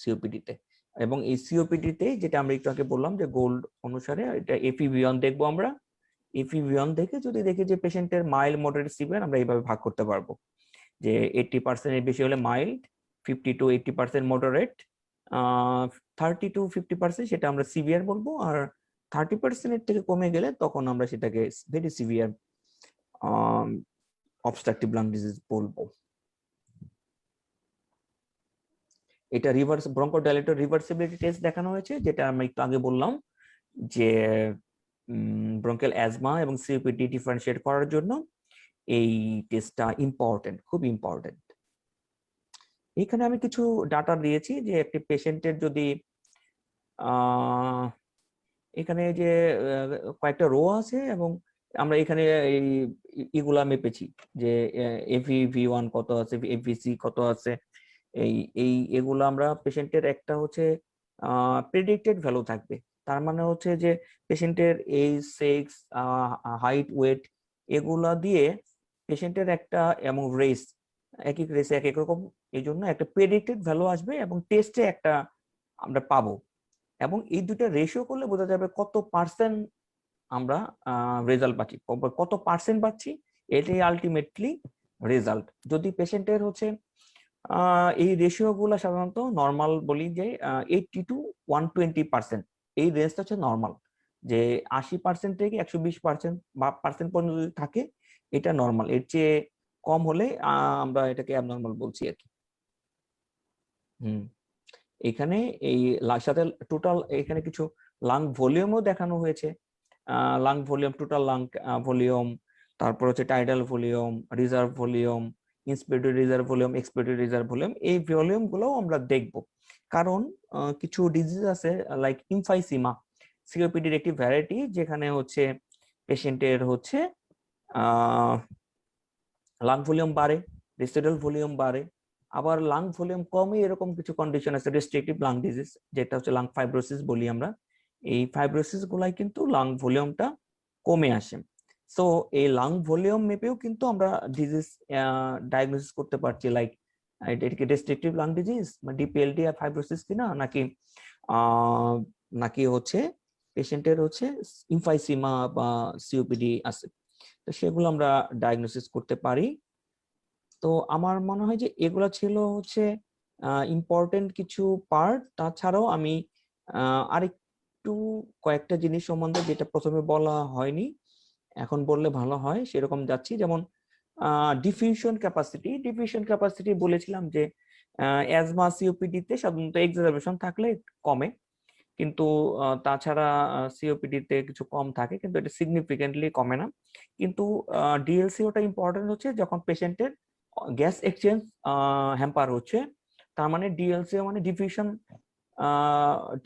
সিওপিডি তে। এবং এই সিওপিডি তে যেটা আমরা একটু আগে বললাম যে গোল্ড অনুসারে এটা FeV1 দেখবো আমরা। FeV1 দেখে যদি দেখি যে পেশেন্টের মাইল্ড, মডারেট, সিভিয়ার, আমরা এইভাবে ভাগ করতে পারবো যে 80% এর বেশি হলে মাইল্ড, 50 to 80% মডারেট, 30 to 50% সেটা আমরা সিভিয়ার বলবো, আর 30% এর থেকে কমে গেলে তখন আমরা সেটাকে very severe obstructive lung disease বলবো। এটা রিভার্স ব্রঙ্কোডাইলেটর রিভার্সিবিলিটি টেস্ট দেখানো হয়েছে, যেটা আমি একটু আগে বললাম যে ব্রঙ্কিয়াল অ্যাজমা এবং সিওপিডি ডিফারেন্সিয়েট করার জন্য এই টেস্টটা ইম্পর্টেন্ট, খুব ইম্পর্টেন্ট। এখানে আমি কিছু ডাটা দিয়েছি যে একটি পেশেন্টের যদি এখানে যে কয়েকটা রো আছে, এবং আমরা এখানে এইগুলা মেপেছি যে FeV1 কত আছে, FVC কত আছে, এগুলো আমরা পেশেন্টের একটা হচ্ছে প্রেডিক্টেড ভ্যালু থাকবে। তার মানে হচ্ছে যে পেশেন্টের এজ, সেক্স, হাইট, ওয়েট এগুলা দিয়ে পেশেন্টের একটা, এবং রেস, এক এক রেসে এক এক রকম, এই জন্য একটা প্রেডিক্টেড ভ্যালু আসবে এবং টেস্টে একটা আমরা পাবো, এবং এই দুটো রেশিও করলে বোঝা যাবে কত পার্সেন্ট আমরা রেজাল্ট পাচ্ছি, কত পার্সেন্ট পাচ্ছি, এটাই আলটিমেটলি রেজাল্ট। যদি পেশেন্টের হচ্ছে এই রেশিও গুলো সাধারণত নর্মাল বলি যে 80 to 120%, এই রেঞ্জটা হচ্ছে নর্মাল, যে 80% থেকে 120% বা পার্সেন্ট পর্যন্ত যদি থাকে এটা নর্মাল, এর চেয়ে কম হলে আমরা এটাকে অ্যাবনর্মাল বলছি আর কি। হুম এখানে এই সাথে টোটাল এখানে কিছু লাং ভলিউমও দেখানো হয়েছে। Lung volume, total lung volume, তারপর হচ্ছে tidal volume, reserve volume, inspiratory reserve volume, expiratory reserve volume. এই ভলিউম গুলোও আমরা দেখব, কারণ কিছু ডিজিজ আছে লাইক ইমফাইসিমা, সিওপিডির একটি ভ্যারাইটি, যেখানে হচ্ছে পেশেন্টের হচ্ছে লাং ভলিউম বাড়ে, রেসিডুয়াল ভলিউম বাড়ে, আবার লাং ভলিউম কমে, এরকম কিছু কন্ডিশন আছে, রেস্ট্রিকটিভ লাং ডিজিজ, যেটা হচ্ছে লাং ফাইব্রোসিস বলি আমরা। এই ফাইব্রোসিস গুলাই কিন্তু লাং ভলিউমটা কমে আসে। সো এই লাং ভলিউম মেপেও কিন্তু আমরা ডিজিজ ডায়াগনোসিস করতে পারছি, লাইক এটা কি রেস্ট্রিকটিভ লাং ডিজিজ বা ডিপিএলডি আর ফাইব্রোসিস কিনা, নাকি নাকি হচ্ছে পেশেন্টের হচ্ছে ইমফাইসিমা বা সিওপিডি আছে। তো সেগুলো আমরা ডায়াগনোসিস করতে পারি। তো আমার মনে হয় যে এগুলা ছিল হচ্ছে ইম্পর্টেন্ট কিছু পার্ট। তাছাড়াও আমি আরেকটু কয়েকটা জিনিস সম্বন্ধে, যেটা প্রথমে বলা হয়নি, এখন বললে ভালো হয়, সেরকম যাচ্ছি। যেমন ডিফিউশন ক্যাপাসিটি বলেছিলাম যে অ্যাজমা সিওপিডি তে সাধারণত এক্সাজারবেশন থাকলে কমে, কিন্তু তাছাড়া সিওপিডি তে কিছু কম থাকে, কিন্তু এটা সিগনিফিকেন্টলি কমে না। কিন্তু ডিএলসি ওটা ইম্পর্টেন্ট হচ্ছে যখন পেশেন্টের গ্যাস এক্সচেঞ্জ হ্যাম্পার হচ্ছে, তার মানে ডিএলসি মানে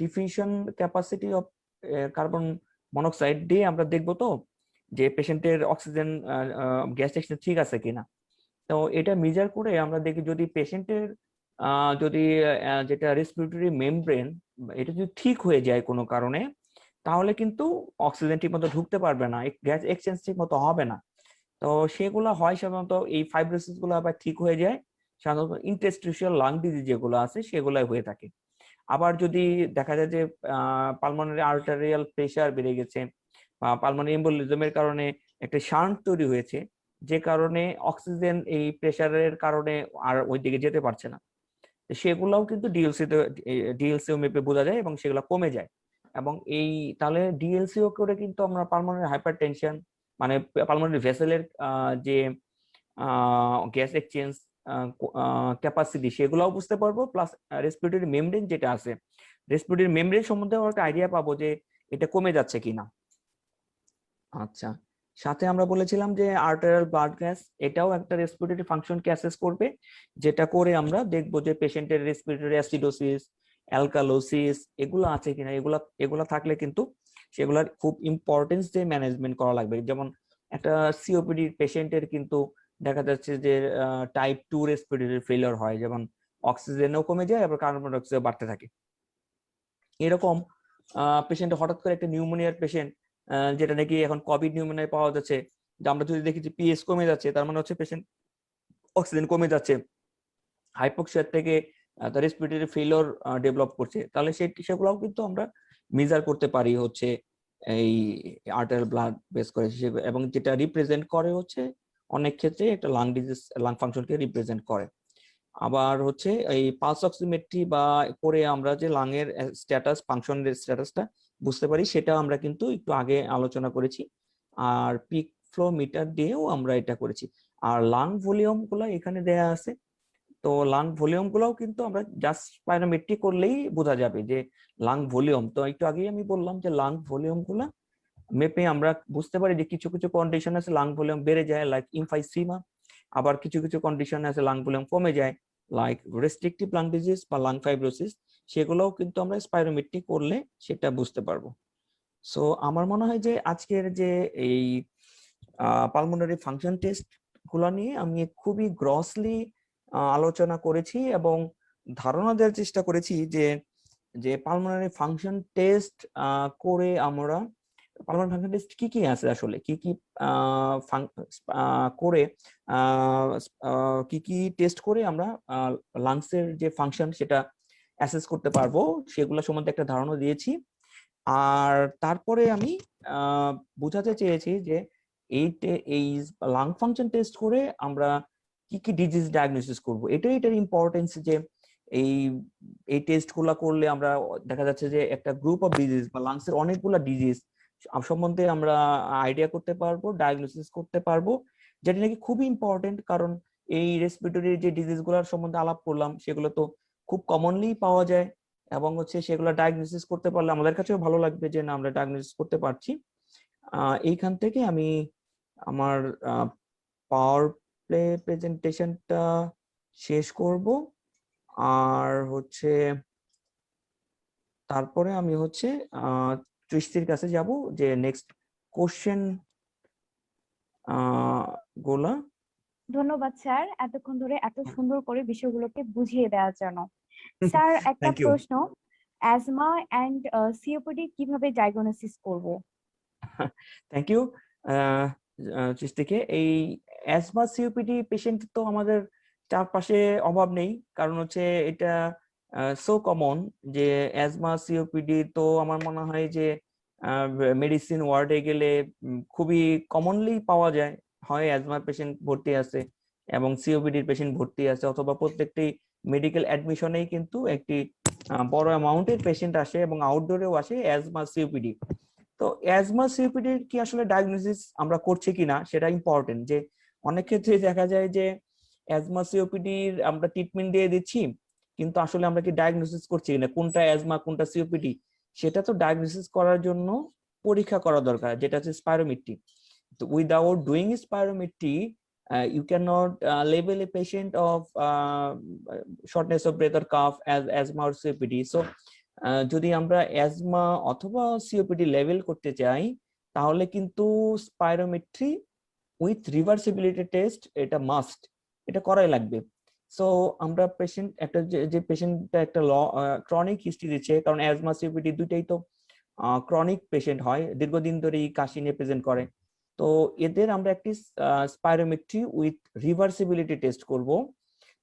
diffusion capacity of carbon monoxide দিয়ে আমরা দেখবো তো যে পেশেন্টের অক্সিজেন গ্যাস এক্সচেঞ্জ ঠিক আছে কিনা। তো এটা মেজার করে আমরা দেখি যদি পেশেন্টের যদি যেটা রেসপিরেটরি মেমব্রেন এটা যদি ঠিক হয়ে যায় কোনো কারণে, তাহলে কিন্তু অক্সিজেন ঠিক মতো ঢুকতে পারবে না, গ্যাস এক্সচেঞ্জ ঠিক মতো হবে না। তো সেগুলো হয় সাধারণত, এই ফাইব্রোসিস গুলো আবার ঠিক হয়ে যায় সাধারণত ইন্টারস্টিশিয়াল লাং ডিজিজ যেগুলো আছে সেগুলাই হয়ে থাকে। আবার যদি দেখা যায় যে পালমোনারি আর্টারিয়াল প্রেসার বেড়ে গেছে বা পালমোনারি এম্বোলিজমের কারণে একটা শান্ট তৈরি হয়েছে, যে কারণে অক্সিজেন এই প্রেসারের কারণে আর ওই দিকে যেতে পারছে না, সেগুলাও কিন্তু ডিএলসিও মেপে বোঝা যায় এবং সেগুলো কমে যায়। এবং এই তাহলে ডিএলসিও করে কিন্তু আমরা পালমোনারি হাইপারটেনশন মানে পালমোনারি ভেসেলের যে গ্যাস এক্সচেঞ্জ ক্যাপাসিটি সেগুলোও বুঝতে পারবো, প্লাস রেসপিরেটরি মেমব্রেন যেটা আছে, রেসপিরেটরি মেমব্রেন সম্বন্ধে একটা আইডিয়া পাবো যে এটা কমে যাচ্ছে কিনা। আচ্ছা, সাথে আমরা বলেছিলাম যে আর্টেরিয়াল ব্লাড গ্যাস, এটাও একটা রেসপিরেটরি ফাংশনকে অ্যাসেস করবে, যেটা করে আমরা দেখবো যে পেশেন্টের রেসপিরেটরি অ্যাসিডোসিস, অ্যালকালোসিস এগুলো আছে কিনা। এগুলা এগুলা থাকলে কিন্তু সেগুলার খুব ইম্পর্টেন্স দিয়ে ম্যানেজমেন্ট করা লাগবে। যেমন একটা সিওপিডি পেশেন্টের কিন্তু দেখা যাচ্ছে যে টাইপ 2 রেসপিরেটরি ফেলিওর হয়, যেমন অক্সিজেনও কমে যায় আবার কার্বন ডাই অক্সাইড বাড়তে থাকে। এরকম পেশেন্ট হঠাৎ করে একটা নিউমোনিয়ার পেশেন্ট, যেটা নাকি এখন কোভিড নিউমোনিয়া পাওয়া যাচ্ছে, যে আমরা যদি দেখি যে পিএস কমে যাচ্ছে, তার মানে হচ্ছে পেশেন্ট অক্সিজেন কমে যাচ্ছে, হাইপোক্সিয়া থেকে তার রেসপিরেটরি ফেলিওর ডেভেলপ করছে, তাহলে সেগুলোও কিন্তু আমরা মেজার করতে পারি হচ্ছে এই আর্টারিয়াল ব্লাড বেস করে। এবং যেটা রিপ্রেজেন্ট করে হচ্ছে অনেক ক্ষেত্রে একটা লাং ডিজিজ, লাং ফাংশনকে রিপ্রেজেন্ট করে। আবার হচ্ছে এই পালস অক্সিমেট্রি বা করে আমরা যে লাং এর স্ট্যাটাস, ফাংশনের স্ট্যাটাসটা বুঝতে পারি, সেটা আমরা কিন্তু একটু আগে আলোচনা করেছি। আর পিক ফ্লো মিটার দিয়েও আমরা এটা করেছি। আর লাং ভলিউম গুলো এখানে দেয়া আছে, তো লাং ভলিউম গুলাও কিন্তু আমরা জাস্ট স্পাইরোমেট্রি করলেই বোঝা যাবে যে লাং ভলিউম। তো একটু আগেই আমি বললাম যে লাং ভলিউম গুলা মেপে আমরা বুঝতে পারি যে কিছু কিছু কন্ডিশন আছে লাং ভলিউম বেড়ে যায়, লাইক ইমফাইসিমা, আবার কিছু কিছু কন্ডিশন আছে লাং ভলিউম কমে যায়, লাইক রেস্ট্রিকটিভ লাং ডিজিজ বা লাং ফাইব্রোসিস। সেগুলোও কিন্তু আমরা স্পাইরোমেট্রি করলে সেটা বুঝতে পারবো। সো আমার মনে হয় যে আজকের যে এই পালমোনারি ফাংশন টেস্ট গুলো নিয়ে আমি খুবই গ্রসলি আলোচনা করেছি এবং ধারণা দেওয়ার চেষ্টা করেছি যে যে পালমোনারি ফাংশন টেস্ট করে আমরা পালমোনারি ফাংশন টেস্ট কি কি আছে, আসলে কি কি করে কি কি টেস্ট করে আমরা লাংসের যে ফাংশন সেটা অ্যাসেস করতে পারবো, সেগুলো সম্বন্ধে একটা ধারণা দিয়েছি। আর তারপরে আমি বোঝাতে চেয়েছি যে এই লাং ফাংশন টেস্ট করে আমরা কি কি ডিজিজ ডায়াগনোসিস করব। এটার ইম্পর্টেন্স যে এই এই টেস্ট গুলা করলে আমরা দেখা যাচ্ছে যে একটা গ্রুপ অফ ডিজিজ বা লাংসের অনেকগুলা ডিজিজ সম্বন্ধে আমরা আইডিয়া করতে পারবো, ডায়াগনোসিস করতে পারবো, যেটা নাকি খুবই ইম্পর্টেন্ট। কারণ এই রেসপিরেটরি যে ডিজিজ গুলার সম্বন্ধে আলাপ করলাম, সেগুলো তো খুব কমনলি পাওয়া যায়, এবং হচ্ছে সেগুলো ডায়াগনোসিস করতে পারলে আমাদের কাছেও ভালো লাগবে যে না আমরা ডায়াগনোসিস করতে পারছি। এইখান থেকে আমি আমার পাওয়ার প্লে প্রেজেন্টেশনটা শেষ করব, আর হচ্ছে তারপরে আমি হচ্ছে তৃষ্টির কাছে যাব যে নেক্সট কোশ্চেন গোলা। ধন্যবাদ স্যার, এতক্ষণ ধরে এত সুন্দর করে বিষয়গুলোকে বুঝিয়ে দেওয়ার জন্য। স্যার, একটা থ্যাংক ইউ। প্রশ্ন, অ্যাজমা এন্ড সিওপিডি কিভাবে ডায়াগনোসিস করব? থ্যাংক ইউ সৃষ্টিকে। এই অ্যাজমা সিওপিডি পেশেন্ট তো আমাদের চারপাশে অভাব নেই, কারণ হচ্ছে এটা সো কমন যে অ্যাজমা সিওপিডি তো আমার মনে হয় যে মেডিসিন ওয়ার্ডে গেলে খুবই কমনলি পাওয়া যায়। হয় অ্যাজমার পেশেন্ট ভর্তি আছে এবং সিওপিডির পেশেন্ট ভর্তি আছে, অথবা প্রত্যেকটি মেডিকেল অ্যাডমিশনেই কিন্তু একটি বড় অ্যামাউন্টের পেশেন্ট আসে এবং আউটডোরেও আসে অ্যাজমা সিওপিডি। তো অ্যাজমা সিওপিডির কি আসলে ডায়াগনোসিস আমরা করছি কিনা সেটা ইম্পর্টেন্ট। যে অনেক ক্ষেত্রে দেখা যায় যে অ্যাজমা সিওপিডির আমরা ট্রিটমেন্ট দিয়ে দিচ্ছি, কিন্তু আসলে আমরা কি ডায়াগনোসিস করছি কিনা কোনটা অ্যাজমা কোনটা সিওপিডি, সেটা তো ডায়াগনোসিস করার জন্য পরীক্ষা করা দরকার, যেটা হচ্ছে স্পাইরোমেট্রি। তো without doing spirometry you cannot label a patient of shortness of breath or cough as asthma or COPD. So যদি আমরা অ্যাজমা অথবা সিওপিডি লেভেল করতে চাই, তাহলে কিন্তু স্পাইরোমেট্রি উইথ রিভার্সিবিলিটি টেস্ট এটা মাস্ট, এটা করাই লাগবে। সো আমরা পেশেন্ট একটা যে পেশেন্টটা একটা ক্রনিক হিস্ট্রি দিচ্ছে, কারণ অ্যাজমা সিওপিডি দুইটাই তো ক্রনিক পেশেন্ট হয়, দীর্ঘদিন ধরে এই কাশি নিয়ে প্রেজেন্ট করে। তো এদের আমরা একটি স্পাইরোমেট্রি উইথ রিভার্সিবিলিটি টেস্ট করব।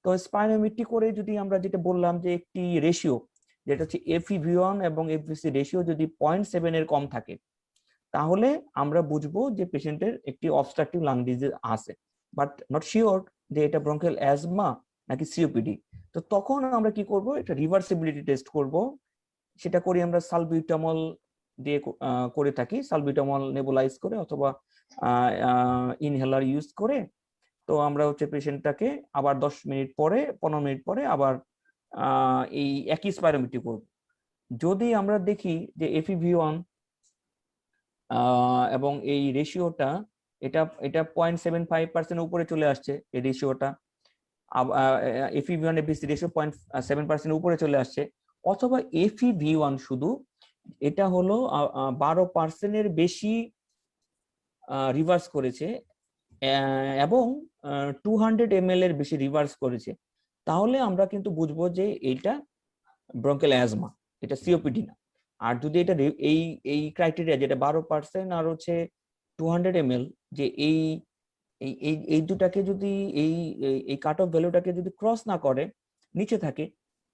তো স্পাইরোমেট্রি করে যদি আমরা যেটা বললাম যে একটি রেশিও যেটা হচ্ছে FEV1 এবং FVC রেশিও যদি 0.7 এর কম থাকে, তাহলে আমরা বুঝবো যে পেশেন্টের একটি অবস্ট্রাকটিভ লাং ডিজিজ আছে, বাট নট শিওর যে এটা ব্রঙ্কিয়াল অ্যাজমা নাকি সিওপিডি। তো তখন আমরা কি করব, এটা রিভার্সিবিলিটি টেস্ট করব। সেটা করি আমরা সালবিউটামল দিয়ে করে থাকি, সালবিউটামল নেবুলাইজ করে অথবা ইনহেলার ইউজ করে। তো আমরা হচ্ছে পেশেন্টটাকে আবার 10 মিনিট পরে 15 মিনিট পরে আবার এই একই স্পাইরোমেট্রি করব। যদি আমরা দেখি যে FEV1 এবং এই রেশিওটা এটা এটা 0.75% উপরে চলে আসছে, এই রেশিওটা FEV1 FVC রেশিও 0.7% উপরে চলে আসছে, অথবা FEV1 শুধু এটা হলো 12% বেশি রিভার্স করেছে এবং 200 ml এর বেশি রিভার্স করেছে, তাহলে আমরা কিন্তু বুঝবো যে এইটা ব্রঙ্কিয়াল অ্যাজমা, এটা সিওপিডি না। আর যদি এটা এই এই ক্রাইটেরিয়া যেটা 12% আর হচ্ছে 200 ml, যে এই এই এই এই দুটাকে যদি এই এই কাট অফ ভ্যালুটাকে যদি ক্রস না করে, নিচে থাকে,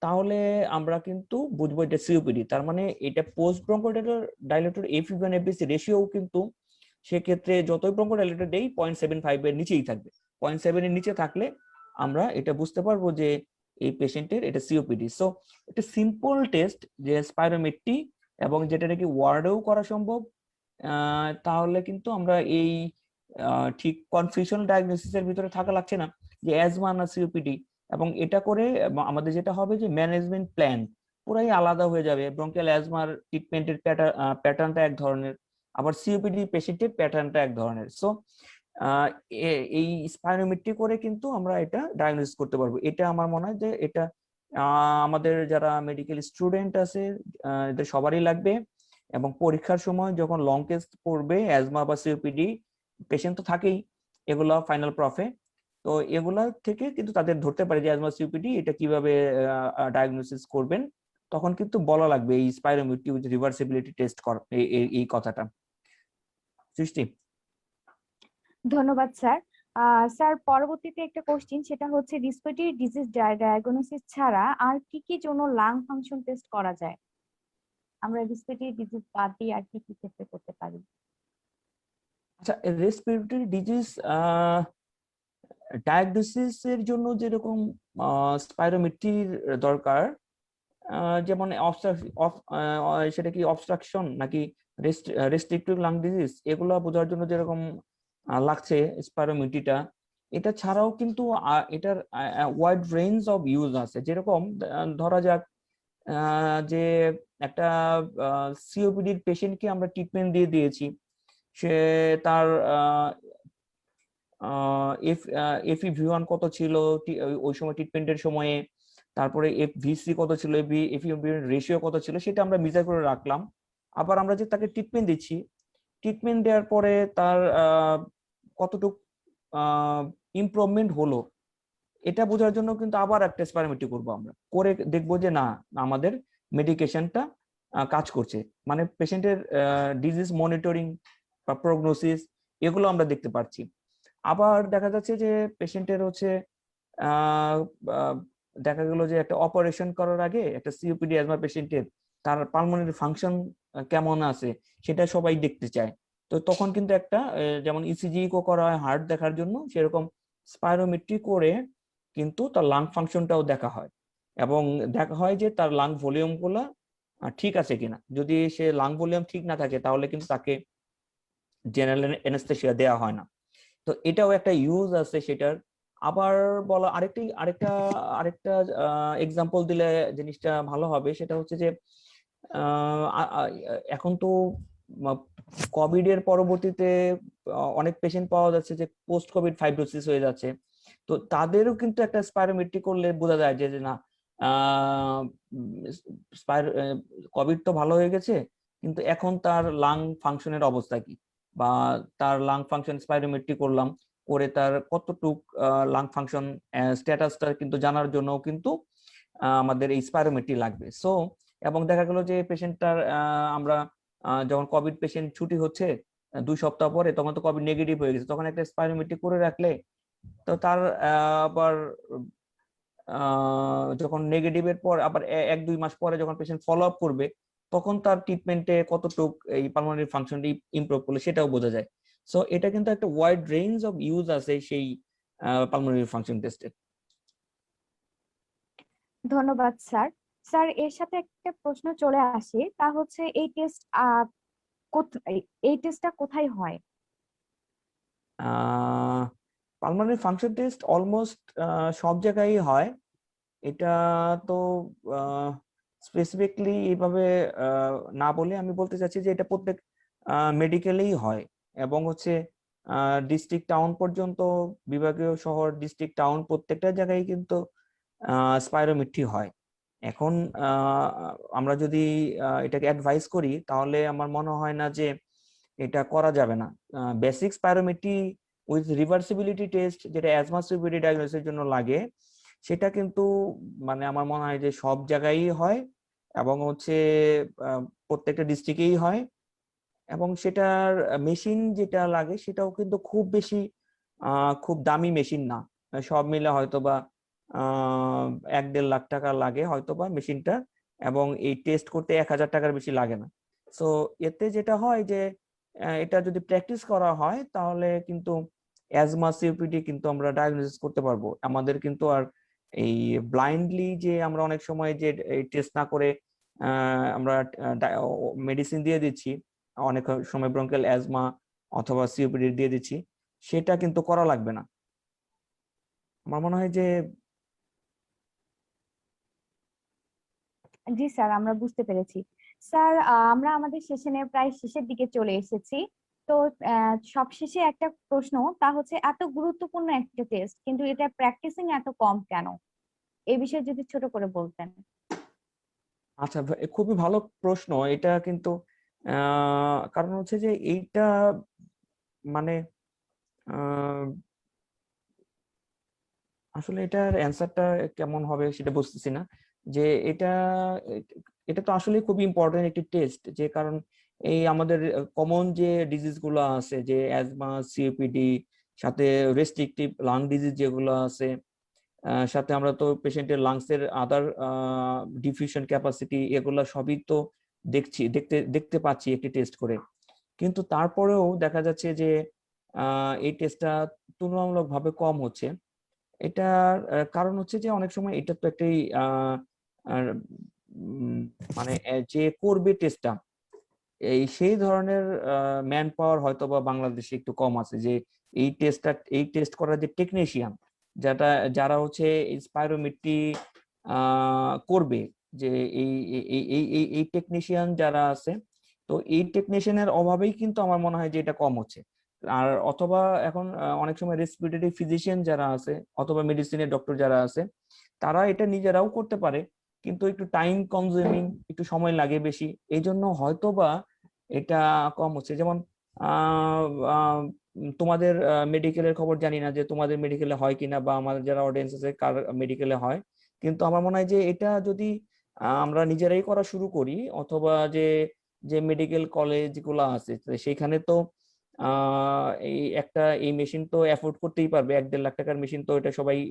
তাহলে আমরা কিন্তু বুঝবো এটা সিওপিডি। তার মানে এটা post bronchodilator FEV1 FVC ratio কিন্তু সেক্ষেত্রে যতই ব্রঙ্কোডাইলেটর দেই 0.75 এর নিচেই থাকবে। 0.7 এর নিচে থাকলে আমরা এটা বুঝতে পারবো যে এই পেশেন্টের এটা সিওপিডি। সো এটা সিম্পল টেস্ট যে স্পাইরোমেট্রি, এবং যেটা নাকি ওয়ার্ডেও করা সম্ভব। তাহলে কিন্তু আমরা এই ঠিক কনফিউশন ডায়াগনোসিসের ভিতরে থাকা লাগছে না যে অ্যাজমা না সিওপিডি। এবং এটা করে আমাদের যেটা হবে যে ম্যানেজমেন্ট প্ল্যান পুরাই আলাদা হয়ে যাবে। ব্রঙ্কিয়াল অ্যাজমার ট্রিটমেন্টের প্যাটার্নটা এক ধরনের, আবার সিওপিডি পেশেন্টের প্যাটার্নটা এক ধরনের। সো এই স্পাইরোমেট্রি করে কিন্তু আমরা এটা ডায়াগনোসিস করতে পারবো। এটা আমার মনে হয় যে এটা আমাদের যারা মেডিকেল স্টুডেন্ট আছে এদের সবারই লাগবে, এবং পরীক্ষার সময় যখন লং টেস্ট পড়বে অ্যাজমা বা সিওপিডি পেশেন্ট তো থাকেই এগুলা ফাইনাল প্রফে, তো এগুলা থেকে কিন্তু তাদের ধরতে পারে যে অ্যাজমা সিওপিডি এটা কিভাবে ডায়াগনোসিস করবেন। তখন কিন্তু বলা লাগবে এই স্পাইরোমেট্রি উইথ রিভার্সিবিলিটি টেস্ট কর এই কথাটা। সৃষ্টি। ধন্যবাদ স্যার। স্যার, পরবর্তীতে একটা কোশ্চিন, সেটা হচ্ছে রেসপিরেটরি ডিজিজ ডায়াগনোসিস ছাড়া আর কি কি জন্য লাং ফাংশন টেস্ট করা যায়? আমরা রেসপিরেটরি ডিজিজ বাদ দিয়ে আর কি কি ক্ষেত্রে করতে পারি? আচ্ছা, রেসপিরেটরি ডিজিজ ডায়াগনোসিসের জন্য যেরকম স্পাইরোমেট্রির দরকার, যেমন সেটা কি অবস্ট্রাকশন নাকি রেস্ট্রিক্টিভ লাং ডিজিজ, এগুলো বোঝার জন্য যেরকম লাগছে স্পাইরোমেট্রিটা, এটা ছাড়াও কিন্তু এটার ওয়াইড রেঞ্জ অফ ইউজ আছে। যেরকম ধরা যাক যে একটা সিওপিডির পেশেন্টকে আমরা ট্রিটমেন্ট দিয়ে দিয়েছি, সে তার FeV1 কত ছিল ওই সময় ট্রিটমেন্টের সময়ে, তারপরে FVC কত ছিল, FeV রেশিও কত ছিল, সেটা আমরা মেজার করে রাখলাম। আবার আমরা যে তাকে ট্রিটমেন্ট দিচ্ছি, ট্রিটমেন্ট দেওয়ার পরে তার কতটুক ইমপ্রুভমেন্ট হলো, এটা বোঝার জন্য কিন্তু আবার একটা স্পাইরোমেট্রি করবো, আমরা করে দেখবো যে না আমাদের মেডিকেশনটা কাজ করছে। মানে পেশেন্টের ডিজিজ মনিটরিং বা প্রগনোসিস এগুলো আমরা দেখতে পাচ্ছি। আবার দেখা যাচ্ছে যে পেশেন্টের হচ্ছে আহ দেখা গেল যে একটা অপারেশন করার আগে একটা সিওপিডি অ্যাজমা পেশেন্টের তার পালমোনারি ফাংশন কেমন আছে সেটা সবাই দেখতে চায়। তো তখন কিন্তু একটা যেমন ইসিজি করা হয় হার্ট দেখার জন্য, সেরকম স্পাইরোমেট্রি করে কিন্তু তার লাং ফাংশনটাও দেখা হয়, এবং দেখা হয় যে তার লাং ভলিউম গুলা ঠিক আছে কিনা। যদি সে লাং ভলিউম ঠিক না থাকে তাহলে কিন্তু তাকে জেনারেল এনেস্থেসিয়া দেওয়া হয় না। তো এটাও একটা ইউজ আছে সেটার। আবার বলা আরেকটা আরেকটা এক্সাম্পল দিলে জিনিসটা ভালো হবে, সেটা হচ্ছে যে এখন তো কোভিড এর পরবর্তীতে অনেক পেশেন্ট পাওয়া যাচ্ছে যে পোস্ট কোভিড ফাইব্রোসিস হয়ে যাচ্ছে। তো তাদেরও কিন্তু একটা স্পাইরোমেট্রি করলে বোঝা যায় যে না কোভিড তো ভালো হয়ে গেছে, কিন্তু এখন তার লাং ফাংশনের অবস্থা কি, বা তার লাং ফাংশন স্পাইরোমেট্রি করলাম, করে তার কতটুক লাং ফাংশন স্ট্যাটাসটা কিন্তু জানার জন্য কিন্তু আমাদের এই স্পাইরোমেট্রি লাগবে। সো এবং দেখা গেল যে পেশেন্টটার আমরা যখন কোভিড পেশেন্ট ছুটি হচ্ছে 2 সপ্তাহ পরে, তখন তো কোভিড নেগেটিভ হয়ে গেছে, তখন একটা স্পাইরোমেট্রি করে রাখলে তো তার আবার যখন নেগেটিভের পর আবার 1-2 মাস পরে যখন পেশেন্ট ফলো আপ করবে, তখন তার ট্রিটমেন্টে কতটুক এই পালমোনারি ফাংশনটি ইমপ্রুভ করলে সেটাও বোঝা যায়। সো এটা কিন্তু একটা ওয়াইড রেঞ্জ অফ ইউজ আছে সেই পালমোনারি ফাংশন টেস্টের। ধন্যবাদ স্যার। স্যার এর সাথে একটা প্রশ্ন চলে আসে, তা হচ্ছে এই টেস্টটা কোথায় হয়? পালমোনারি ফাংশন টেস্ট অলমোস্ট সব জায়গায় হয়। এটা তো স্পেসিফিকলি এইভাবে না বলে আমি বলতে চাচ্ছি যে এটা প্রত্যেক মেডিকেলেই হয়, এবং হচ্ছে ডিস্ট্রিক্ট টাউন পর্যন্ত, বিভাগীয় শহর ডিস্ট্রিক্ট টাউন প্রত্যেকটা জায়গায় কিন্তু স্পাইরোমেট্রি হয়। এখন আমরা যদি এটাকে অ্যাডভাইস করি তাহলে আমার মনে হয় না যে এটা করা যাবে না। Basic spirometry with reversibility test যেটা অ্যাজমা সিওপিডি ডায়াগনোসিসের জন্য লাগে, সেটা কিন্তু মানে আমার মনে হয় যে সব জায়গায় হয়, এবং হচ্ছে প্রত্যেকটা ডিস্ট্রিক্টেই হয়, এবং সেটার মেশিন যেটা লাগে সেটাও কিন্তু খুব বেশি খুব দামি মেশিন না। সব মিলে হয়তোবা 1-1.5 লাখ টাকা লাগে হয়তোবা মেশিনটা, এবং এই টেস্ট করতে 1000 টাকার বেশি লাগে না। সো এতে যেটা হয় যে এটা যদি প্র্যাকটিস করা হয় তাহলে কিন্তু অ্যাজমা সিওপিডি কিন্তু আমরা ডায়াগনোসিস করতে পারবো। আমাদের কিন্তু আর এই ব্লাইন্ডলি যে আমরা অনেক সময় যে টেস্ট না করে আমরা মেডিসিন দিয়ে দিচ্ছি, অনেক সময় ব্রঙ্কিয়াল অ্যাজমা অথবা সিওপিডি দিয়ে দিচ্ছি, সেটা কিন্তু করা লাগবে না। আমার মনে হয় যে জি স্যার, আমরা বুঝতে পেরেছি। স্যার আমরা আমাদের সেশনের প্রায় শেষের দিকে চলে এসেছি। তো সবশেষে একটা প্রশ্ন, তা হচ্ছে এত গুরুত্বপূর্ণ একটা টেস্ট কিন্তু এটা প্র্যাকটিসিং এত কম কেন? এই বিষয়ে যদি ছোট করে বলতেন। আচ্ছা খুবই ভালো প্রশ্ন এটা কিন্তু। কারণ হচ্ছে যে এইটা মানে আহ, আসলে এটার অ্যান্সারটা কেমন হবে সেটা বুঝতেছি না। যে এটা এটা তো আসলে খুবই ইম্পর্টেন্ট একটি টেস্ট, যে কারণ এই আমাদের কমন যে ডিজিজ গুলো আছে, যে অ্যাজমা সিওপিডি, সাথে রেস্ট্রিকটিভ লাং ডিজিজ যেগুলো আছে, সাথে আমরা তো পেশেন্টের লাংসের আদার ডিফিউশন ক্যাপাসিটি, এগুলা সবই তো দেখতে দেখতে পাচ্ছি একটি টেস্ট করে। কিন্তু তারপরেও দেখা যাচ্ছে যে এই টেস্টটা তুলনামূলকভাবে কম হচ্ছে। এটার কারণ হচ্ছে যে অনেক সময় এটা তো একটি আহ, আর, উম, মানে যে করবে টেস্টটা, সেই ধরনের ম্যান পাওয়ার হয়তো বা বাংলাদেশে একটু কম আছে, যে এই টেস্ট করার যে টেকনিশিয়ান যারা হচ্ছে স্পাইরোমেট্রি করবে, যে এই এই টেকনিশিয়ান যারা আছে, তো এই টেকনিশিয়ানের অভাবেই কিন্তু আমার মনে হয় যে এটা কম হচ্ছে। আর অথবা এখন অনেক সময় রেসপিরেটরি ফিজিশিয়ান যারা আছে অথবা মেডিসিনের ডক্টর যারা আছে, তারা এটা নিজেরাও করতে পারে, কিন্তু একটু টাইম কনজিউমিং, একটু সময় লাগে বেশি, এই জন্য হয়তো বা এটা কম হচ্ছে। যেমন আহ আহ, তোমাদের মেডিকেলের খবর জানি না যে তোমাদের মেডিকেলে হয় কিনা, বা আমাদের যারা অডিয়েন্স আছে কার মেডিকেলে হয়, কিন্তু আমার মনে হয় যে এটা যদি আমরা নিজেরাই করা শুরু করি, অথবা যে যে মেডিকেল কলেজ গুলো আছে তো সেখানে তো এই মেশিন তো অ্যাফোর্ড করতেই পারবে, 1-1.5 লাখ টাকার মেশিন তো এটা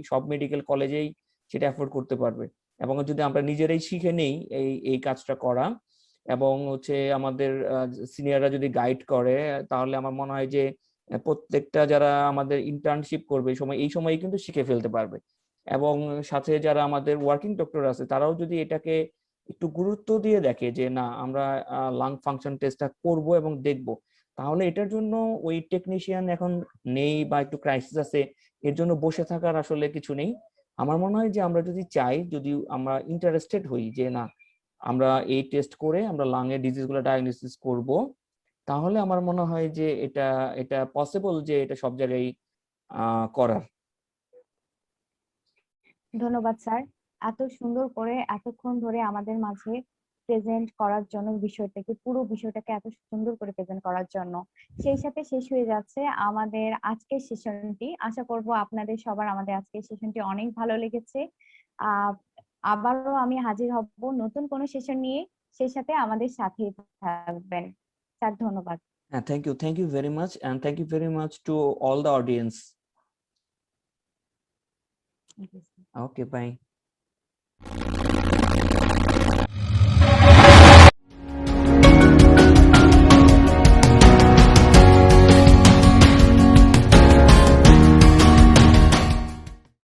সব মেডিকেল কলেজেই সেটা অ্যাফোর্ড করতে পারবে। এবং যদি আমরা নিজেরাই শিখে নেই এই এই কাজটা করা, এবং হচ্ছে আমাদের সিনিয়ররা যদি গাইড করে, তাহলে আমার মনে হয় যে প্রত্যেকটা যারা আমাদের ইন্টার্নশিপ করবে এই সময় কিন্তু শিখে ফেলতে পারবে। এবং সাথে যারা আমাদের ওয়ার্কিং ডক্টর আছে তারাও যদি এটাকে একটু গুরুত্ব দিয়ে দেখে যে না, আমরা লাং ফাংশন টেস্টটা করব এবং দেখব, তাহলে এটার জন্য ওই টেকনিশিয়ান এখন নেই বা একটু ক্রাইসিস আছে, এর জন্য বসে থাকার আসলে কিছু নেই। আমার মনে হয় যে আমরা যদি চাই, যদি আমরা ইন্টারেস্টেড হই যে না, আমরা এই টেস্ট করে আমরা লাং এর ডিজিজ গুলো ডায়াগনোসিস করব, তাহলে আমার মনে হয় যে এটা এটা পসিবল যে এটা সব জায়গায় করার। ধন্যবাদ স্যার, এত সুন্দর করে এতক্ষণ ধরে আমাদের মাঝে প্রেজেন্ট করার জন্য, পুরো বিষয়টাকে এত সুন্দর করে প্রেজেন্ট করার জন্য। সেই সাথে শেষ হয়ে যাচ্ছে আমাদের আজকের সেশনটি। আশা করব আপনাদের সবার আমাদের আজকের সেশনটি অনেক ভালো লেগেছে। আহ আবারও আমি হাজির হব নতুন কোনো সেশন নিয়ে, সেই সাথে আমাদের সাথেই থাকবেন। স্যার ধন্যবাদ। হ্যাঁ, thank you very much, and thank you very much to all the audience. Okay, by.